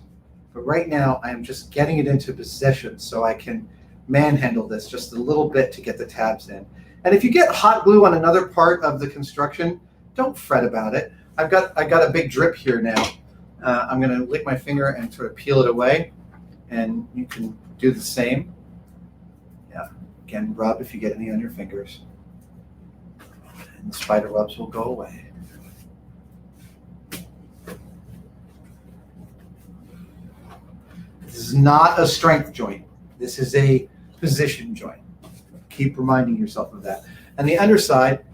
But right now, I'm just getting it into position so I can manhandle this just a little bit to get the tabs in. And if you get hot glue on another part of the construction, don't fret about it. I got a big drip here now. I'm going to lick my finger and sort of peel it away. And you can do the same. Yeah, again, rub if you get any on your fingers. And the spider webs will go away. This is not a strength joint. This is a position joint. Keep reminding yourself of that. And the underside,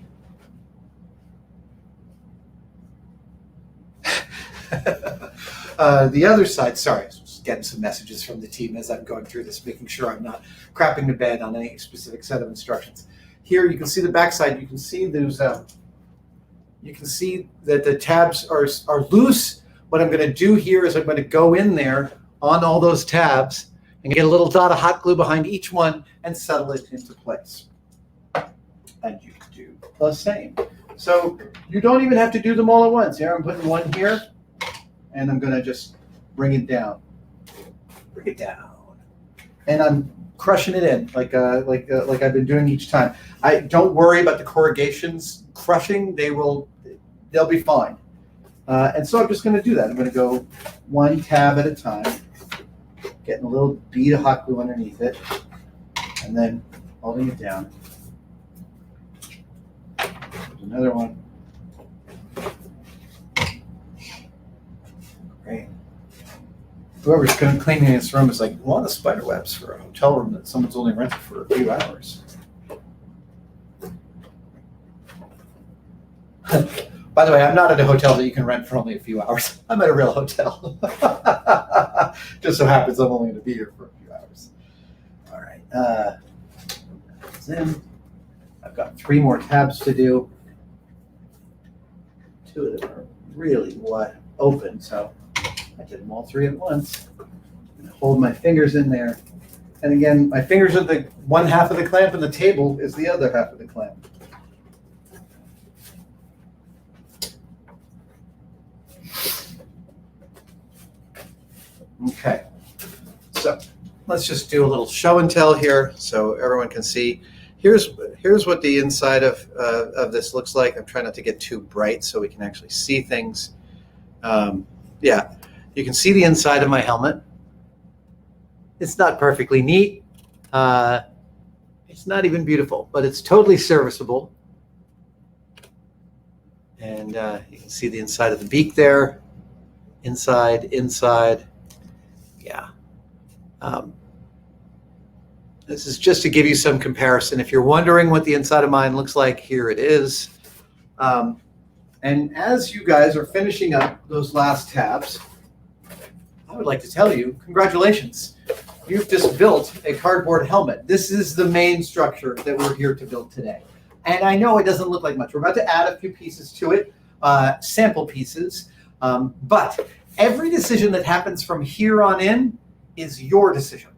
the other side, sorry, just getting some messages from the team as I'm going through this, making sure I'm not crapping the bed on any specific set of instructions. Here you can see the backside. You can see there's you can see that the tabs are loose. What I'm going to do here is I'm going to go in there on all those tabs and get a little dot of hot glue behind each one and settle it into place. And you can do the same. So you don't even have to do them all at once. Here I'm putting one here, and I'm going to just bring it down. Bring it down. And I'm crushing it in like I've been doing each time. I don't worry about the corrugations crushing. They'll be fine. And so I'm just going to do that. I'm going to go one tab at a time, getting a little bead of hot glue underneath it, and then holding it down. There's another one. Great. Whoever's cleaning this room is like, a lot of spider webs for a hotel room that someone's only rented for a few hours. By the way, I'm not at a hotel that you can rent for only a few hours. I'm at a real hotel. Just so happens I'm only going to be here for a few hours. All right. That's in. I've got 3 more tabs to do. 2 of them are really wide open, so I did them all 3 at once. And hold my fingers in there. And again, my fingers are the one half of the clamp, and the table is the other half of the clamp. Okay, so let's just do a little show and tell here so everyone can see. Here's what the inside of this looks like. I'm trying not to get too bright so we can actually see things. Yeah, you can see the inside of my helmet. It's not perfectly neat. It's not even beautiful, but it's totally serviceable. And you can see the inside of the beak there. Inside. Yeah. This is just to give you some comparison. If you're wondering what the inside of mine looks like, here it is. And as you guys are finishing up those last tabs, I would like to tell you, congratulations. you've just built a cardboard helmet. This is the main structure that we're here to build today. And I know it doesn't look like much. We're about to add a few pieces to it, sample pieces. But every decision that happens from here on in is your decision.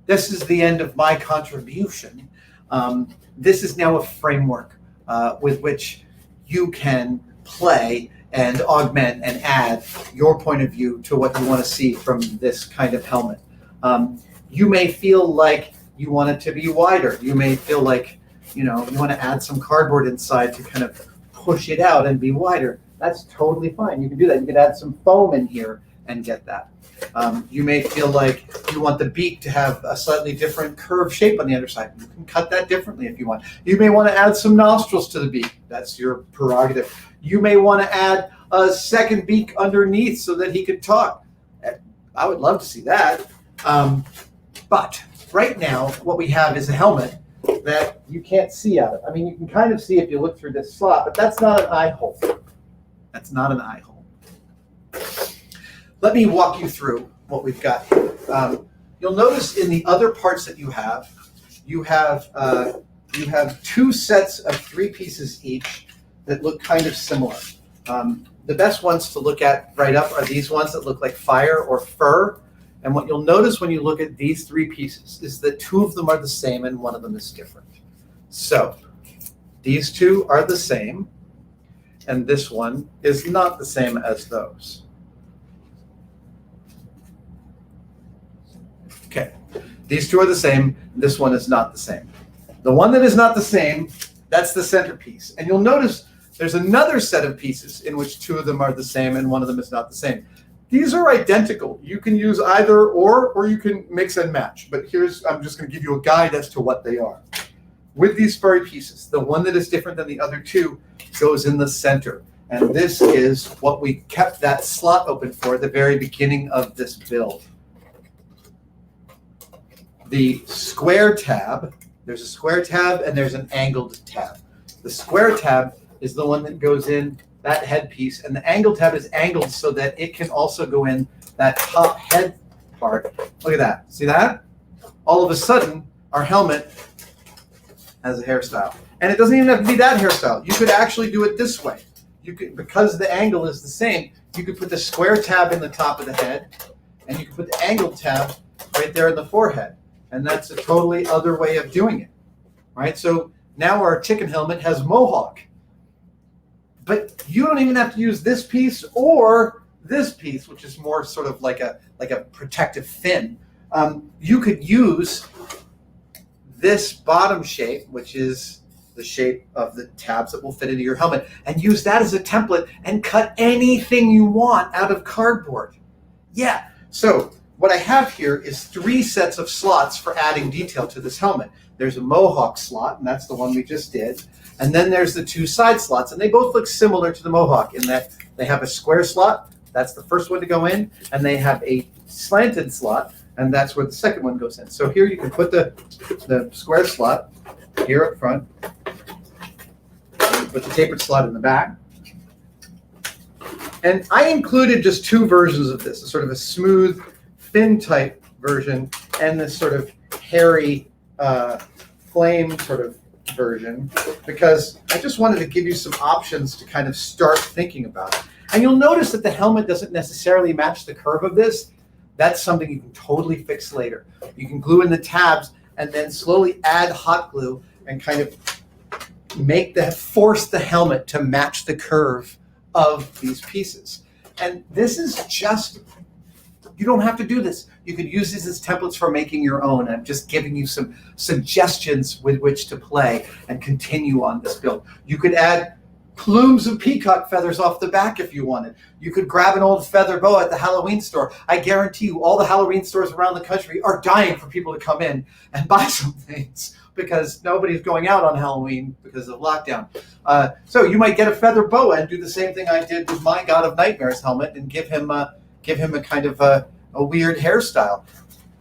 This is the end of my contribution. This is now a framework with which you can play and augment and add your point of view to what you want to see from this kind of helmet. You may feel like you want it to be wider. You may feel like, you want to add some cardboard inside to kind of push it out and be wider. That's totally fine. You can do that. You can add some foam in here and get that. You may feel like you want the beak to have a slightly different curved shape on the underside. You can cut that differently if you want. You may want to add some nostrils to the beak. That's your prerogative. You may want to add a second beak underneath so that he could talk. I would love to see that. But right now, what we have is a helmet that you can't see out of. I mean, you can kind of see if you look through this slot, but that's not an eye hole. That's not an eye hole. Let me walk you through what we've got here. You'll notice in the other parts that you have two sets of 3 pieces each that look kind of similar. The best ones to look at right up are these ones that look like fire or fur. And what you'll notice when you look at these 3 pieces is that 2 of them are the same and 1 of them is different. So these 2 are the same, and this one is not the same as those. Okay, these 2 are the same, this one is not the same. The one that is not the same, that's the centerpiece. And you'll notice there's another set of pieces in which 2 of them are the same and 1 of them is not the same. These are identical. You can use either or you can mix and match. But I'm just going to give you a guide as to what they are. With these furry pieces, the one that is different than the other 2 goes in the center. And this is what we kept that slot open for at the very beginning of this build. The square tab, there's a square tab and there's an angled tab. The square tab is the one that goes in that headpiece, and the angle tab is angled so that it can also go in that top head part. Look at that. See that? All of a sudden, our helmet has a hairstyle. And it doesn't even have to be that hairstyle. You could actually do it this way. You could, because the angle is the same, you could put the square tab in the top of the head, and you could put the angled tab right there in the forehead. And that's a totally other way of doing it. Right? So now our chicken helmet has mohawk. But you don't even have to use this piece or this piece, which is more sort of like a protective fin. You could use this bottom shape, which is the shape of the tabs that will fit into your helmet, and use that as a template and cut anything you want out of cardboard. Yeah, so what I have here is 3 sets of slots for adding detail to this helmet. There's a mohawk slot, and that's the one we just did. And then there's the 2 side slots, and they both look similar to the mohawk in that they have a square slot, that's the first one to go in, and they have a slanted slot, and that's where the second one goes in. So here you can put the square slot here up front, put the tapered slot in the back. And I included just 2 versions of this, a sort of a smooth, fin type version, and this sort of hairy flame sort of version, because I just wanted to give you some options to kind of start thinking about it. And you'll notice that the helmet doesn't necessarily match the curve of this. That's something you can totally fix later. You can glue in the tabs and then slowly add hot glue and kind of force the helmet to match the curve of these pieces. And this is just, you don't have to do this. You could use these as templates for making your own. I'm just giving you some suggestions with which to play and continue on this build. You could add plumes of peacock feathers off the back if you wanted. You could grab an old feather boa at the Halloween store. I guarantee you all the Halloween stores around the country are dying for people to come in and buy some things because nobody's going out on Halloween because of lockdown. So you might get a feather boa and do the same thing I did with my God of Nightmares helmet and give him a kind of a weird hairstyle.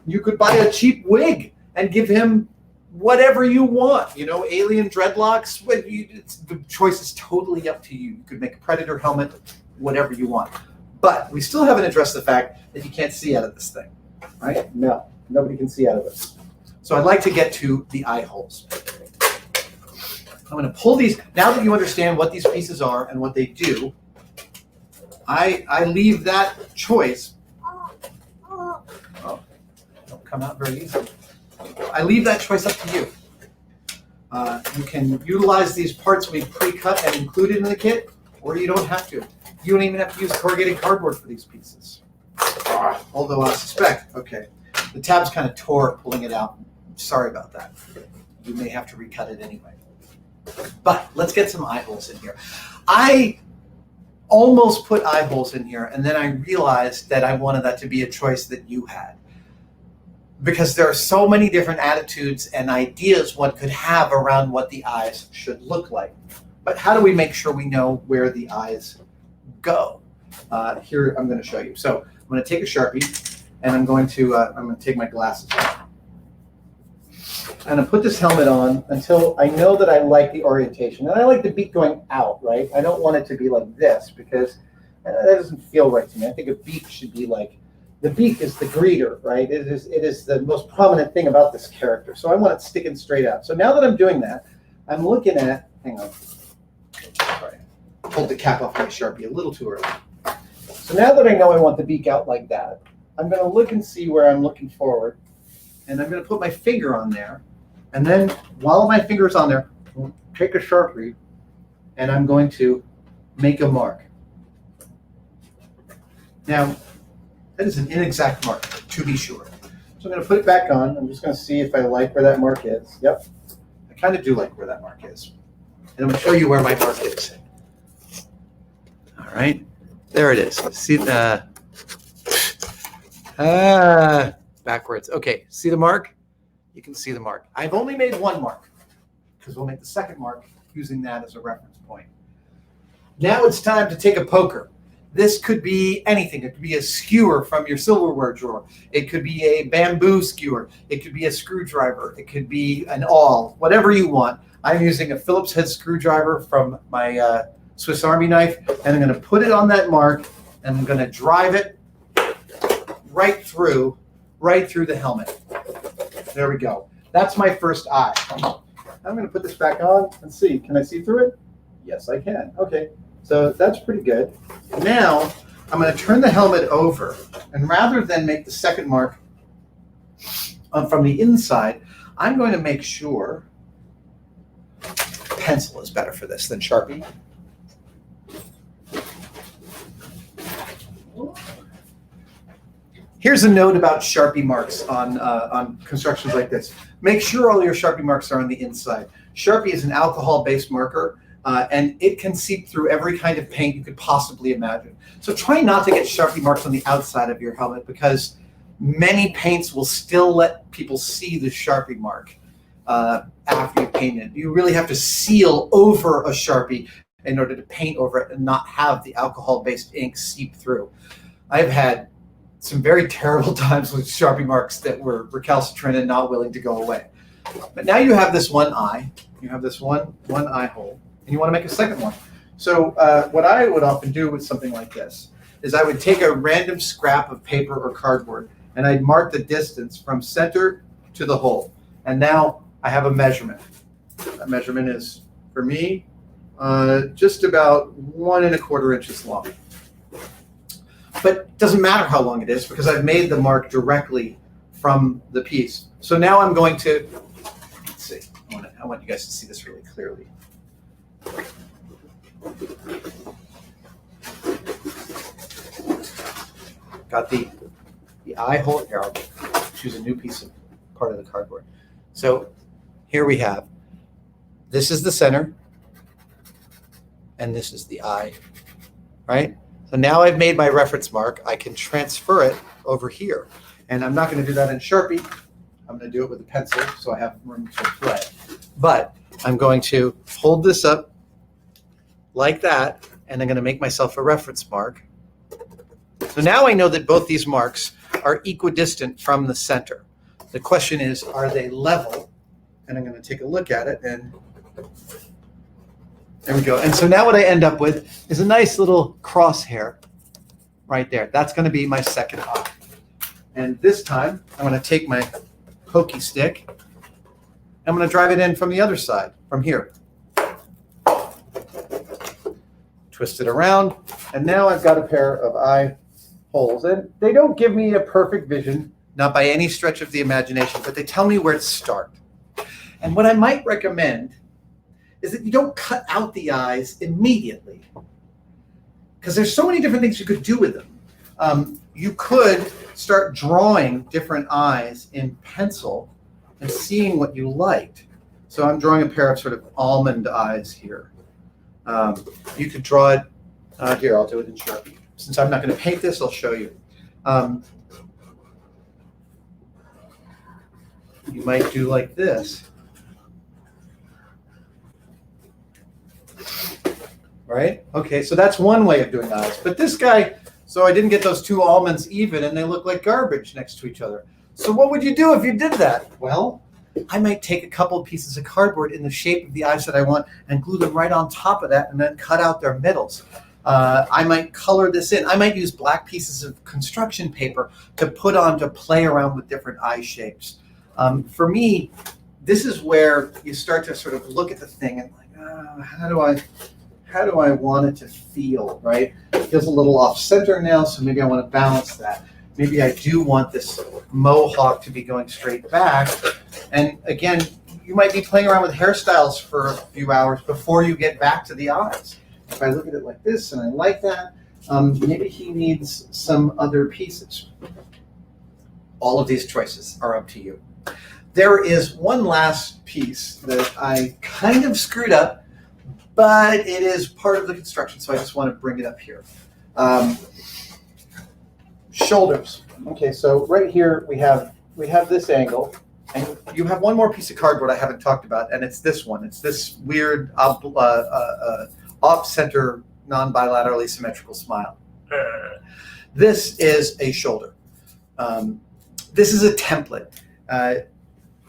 You could buy a cheap wig and give him whatever you want, alien dreadlocks. The choice is totally up to you. You could make a predator helmet, whatever you want. But we still haven't addressed the fact that you can't see out of this thing, right? No. Nobody can see out of this. So I'd like to get to the eye holes. I'm going to pull these. Now that you understand what these pieces are and what they do, I leave that choice. Oh, don't come out very easily. I leave that choice up to you. You can utilize these parts we pre-cut and included in the kit, or you don't have to. You don't even have to use corrugated cardboard for these pieces. Although I suspect, okay, the tab's kind of tore pulling it out. Sorry about that. You may have to recut it anyway. But let's get some eye holes in here. I almost put eye holes in here, and then I realized that I wanted that to be a choice that you had. Because there are so many different attitudes and ideas one could have around what the eyes should look like. But how do we make sure we know where the eyes go? Here, I'm going to show you. So I'm going to take a Sharpie, and I'm going to take my glasses off. And I put this helmet on until I know that I like the orientation. And I like the beak going out, right? I don't want it to be like this because that doesn't feel right to me. I think a beak should be like, the beak is the greeter, right? It is the most prominent thing about this character. So I want it sticking straight out. So now that I'm doing that, I'm looking at, hang on, sorry, pulled the cap off my Sharpie a little too early. So now that I know I want the beak out like that, I'm going to look and see where I'm looking forward. And I'm going to put my finger on there. And then while my finger's on there, I'll take a Sharpie and I'm going to make a mark. Now, that is an inexact mark, to be sure. So I'm going to put it back on. I'm just going to see if I like where that mark is. Yep, I kind of do like where that mark is. And I'm going to show you where my mark is. All right, there it is. See the, backwards. Okay, see the mark? You can see the mark. I've only made one mark because we'll make the second mark using that as a reference point. Now it's time to take a poker. This could be anything. It could be a skewer from your silverware drawer. It could be a bamboo skewer. It could be a screwdriver. It could be an awl, whatever you want. I'm using a Phillips head screwdriver from my Swiss Army knife, and I'm going to put it on that mark, and I'm going to drive it right through the helmet. There we go. That's my first eye. I'm going to put this back on and see. Can I see through it? Yes, I can. Okay. So that's pretty good. Now I'm going to turn the helmet over, and rather than make the second mark from the inside, I'm going to make sure pencil is better for this than Sharpie. Here's a note about Sharpie marks on constructions like this. Make sure all your Sharpie marks are on the inside. Sharpie is an alcohol-based marker. And it can seep through every kind of paint you could possibly imagine. So try not to get Sharpie marks on the outside of your helmet because many paints will still let people see the Sharpie mark after you paint it. You really have to seal over a Sharpie in order to paint over it and not have the alcohol-based ink seep through. I've had some very terrible times with Sharpie marks that were recalcitrant and not willing to go away. But now you have this one eye. You have this one eye hole. And you want to make a second one. So what I would often do with something like this is I would take a random scrap of paper or cardboard and I'd mark the distance from center to the hole. And now I have a measurement. That measurement is, for me, just about 1 1/4 inches long. But it doesn't matter how long it is because I've made the mark directly from the piece. So now I'm going to, let's see, I want you guys to see this really clearly. Got the eye hole here. I'll choose a new piece of part of the cardboard. So here we have, this is the center, and this is the eye, right? So now I've made my reference mark. I can transfer it over here. And I'm not going to do that in Sharpie. I'm going to do it with a pencil so I have room to play. But I'm going to hold this up like that, and I'm going to make myself a reference mark. So now I know that both these marks are equidistant from the center. The question is, are they level? And I'm going to take a look at it, and there we go. And so now what I end up with is a nice little crosshair right there. That's going to be my second eye. And this time, I'm going to take my pokey stick. I'm going to drive it in from the other side, from here. Twist it around, and now I've got a pair of eye holes. And they don't give me a perfect vision, not by any stretch of the imagination, but they tell me where to start. And what I might recommend is that you don't cut out the eyes immediately, because there's so many different things you could do with them. You could start drawing different eyes in pencil and seeing what you liked. So I'm drawing a pair of sort of almond eyes here. You could draw it here. I'll do it in Sharpie. Since I'm not going to paint this, I'll show you. You might do like this. Right? Okay, so that's one way of doing eyes. But this guy, so I didn't get those two almonds even, and they look like garbage next to each other. So what would you do if you did that? Well, I might take a couple pieces of cardboard in the shape of the eyes that I want and glue them right on top of that and then cut out their middles. I might color this in. I might use black pieces of construction paper to put on to play around with different eye shapes. For me, this is where you start to sort of look at the thing and like, how do I want it to feel, right? It feels a little off center now, so maybe I want to balance that. Maybe I do want this mohawk to be going straight back. And again, you might be playing around with hairstyles for a few hours before you get back to the eyes. If I look at it like this and I like that, maybe he needs some other pieces. All of these choices are up to you. There is one last piece that I kind of screwed up, but it is part of the construction, so I just want to bring it up here. Shoulders. Okay, so right here we have this angle, and you have one more piece of cardboard I haven't talked about, and it's this one. It's this weird off-center, non-bilaterally symmetrical smile. This is a shoulder. This is a template.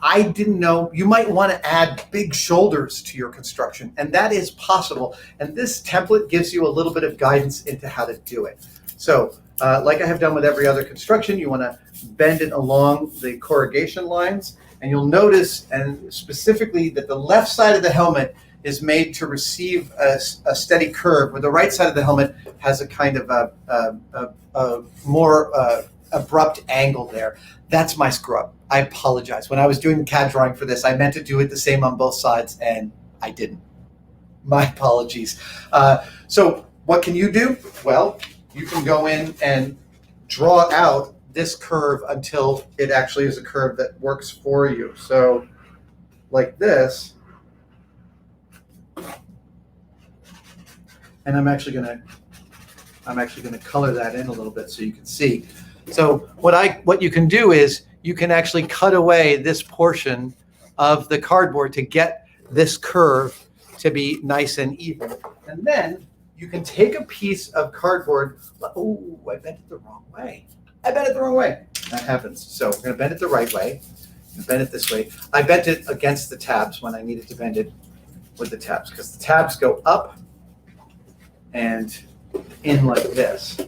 I didn't know, you might want to add big shoulders to your construction, and that is possible. And this template gives you a little bit of guidance into how to do it. So, like I have done with every other construction, you want to bend it along the corrugation lines, and you'll notice, and specifically, that the left side of the helmet is made to receive a steady curve, where the right side of the helmet has a kind of a more abrupt angle there. That's my screw up. I apologize. When I was doing the CAD drawing for this, I meant to do it the same on both sides, and I didn't. My apologies. So what can you do? Well, you can go in and draw out this curve until it actually is a curve that works for you. So like this. And I'm actually gonna color that in a little bit so you can see. So what you can do is you can actually cut away this portion of the cardboard to get this curve to be nice and even. And then you can take a piece of cardboard. Oh, I bent it the wrong way. That happens. So we're going to bend it the right way. Bend it this way. I bent it against the tabs when I needed to bend it with the tabs, because the tabs go up and in like this.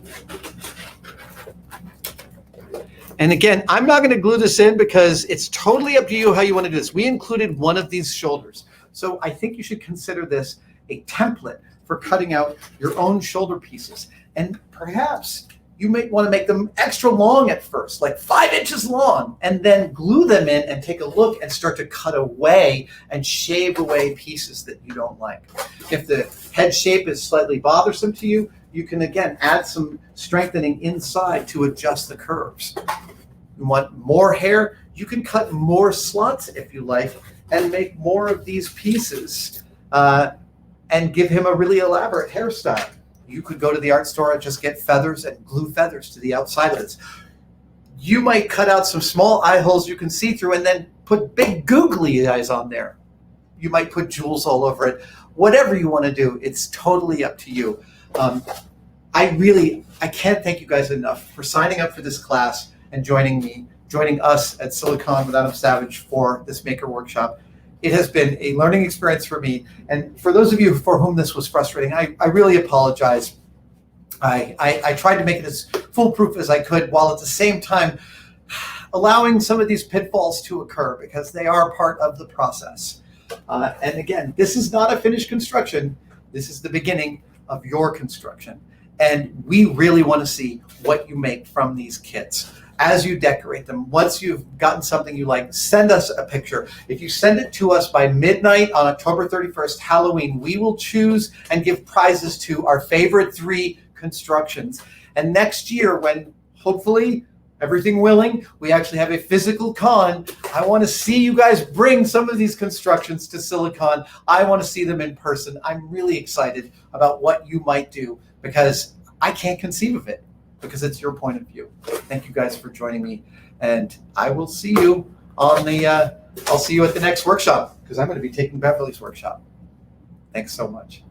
And again, I'm not going to glue this in because it's totally up to you how you want to do this. We included one of these shoulders. So I think you should consider this a template for cutting out your own shoulder pieces. And perhaps you might want to make them extra long at first, like 5 inches long, and then glue them in and take a look and start to cut away and shave away pieces that you don't like. If the head shape is slightly bothersome to you, you can again add some strengthening inside to adjust the curves. You want more hair, you can cut more slots if you like and make more of these pieces and give him a really elaborate hairstyle. You could go to the art store and just get feathers and glue feathers to the outside of this. You might cut out some small eye holes you can see through and then put big googly eyes on there. You might put jewels all over it. Whatever you want to do, it's totally up to you. I can't thank you guys enough for signing up for this class and joining us at SiliCon with Adam Savage for this maker workshop. It has been a learning experience for me. And for those of you for whom this was frustrating, I really apologize. I tried to make it as foolproof as I could, while at the same time allowing some of these pitfalls to occur because they are part of the process. And again, this is not a finished construction. This is the beginning of your construction. And we really want to see what you make from these kits. As you decorate them, once you've gotten something you like, send us a picture. If you send it to us by midnight on October 31st, Halloween, we will choose and give prizes to our favorite 3 constructions. And next year, when hopefully, everything willing, we actually have a physical con, I want to see you guys bring some of these constructions to SiliCon. I want to see them in person. I'm really excited about what you might do because I can't conceive of it because it's your point of view. Thank you guys for joining me, and I will see you on the, I'll see you at the next workshop because I'm going to be taking Beverly's workshop. Thanks so much.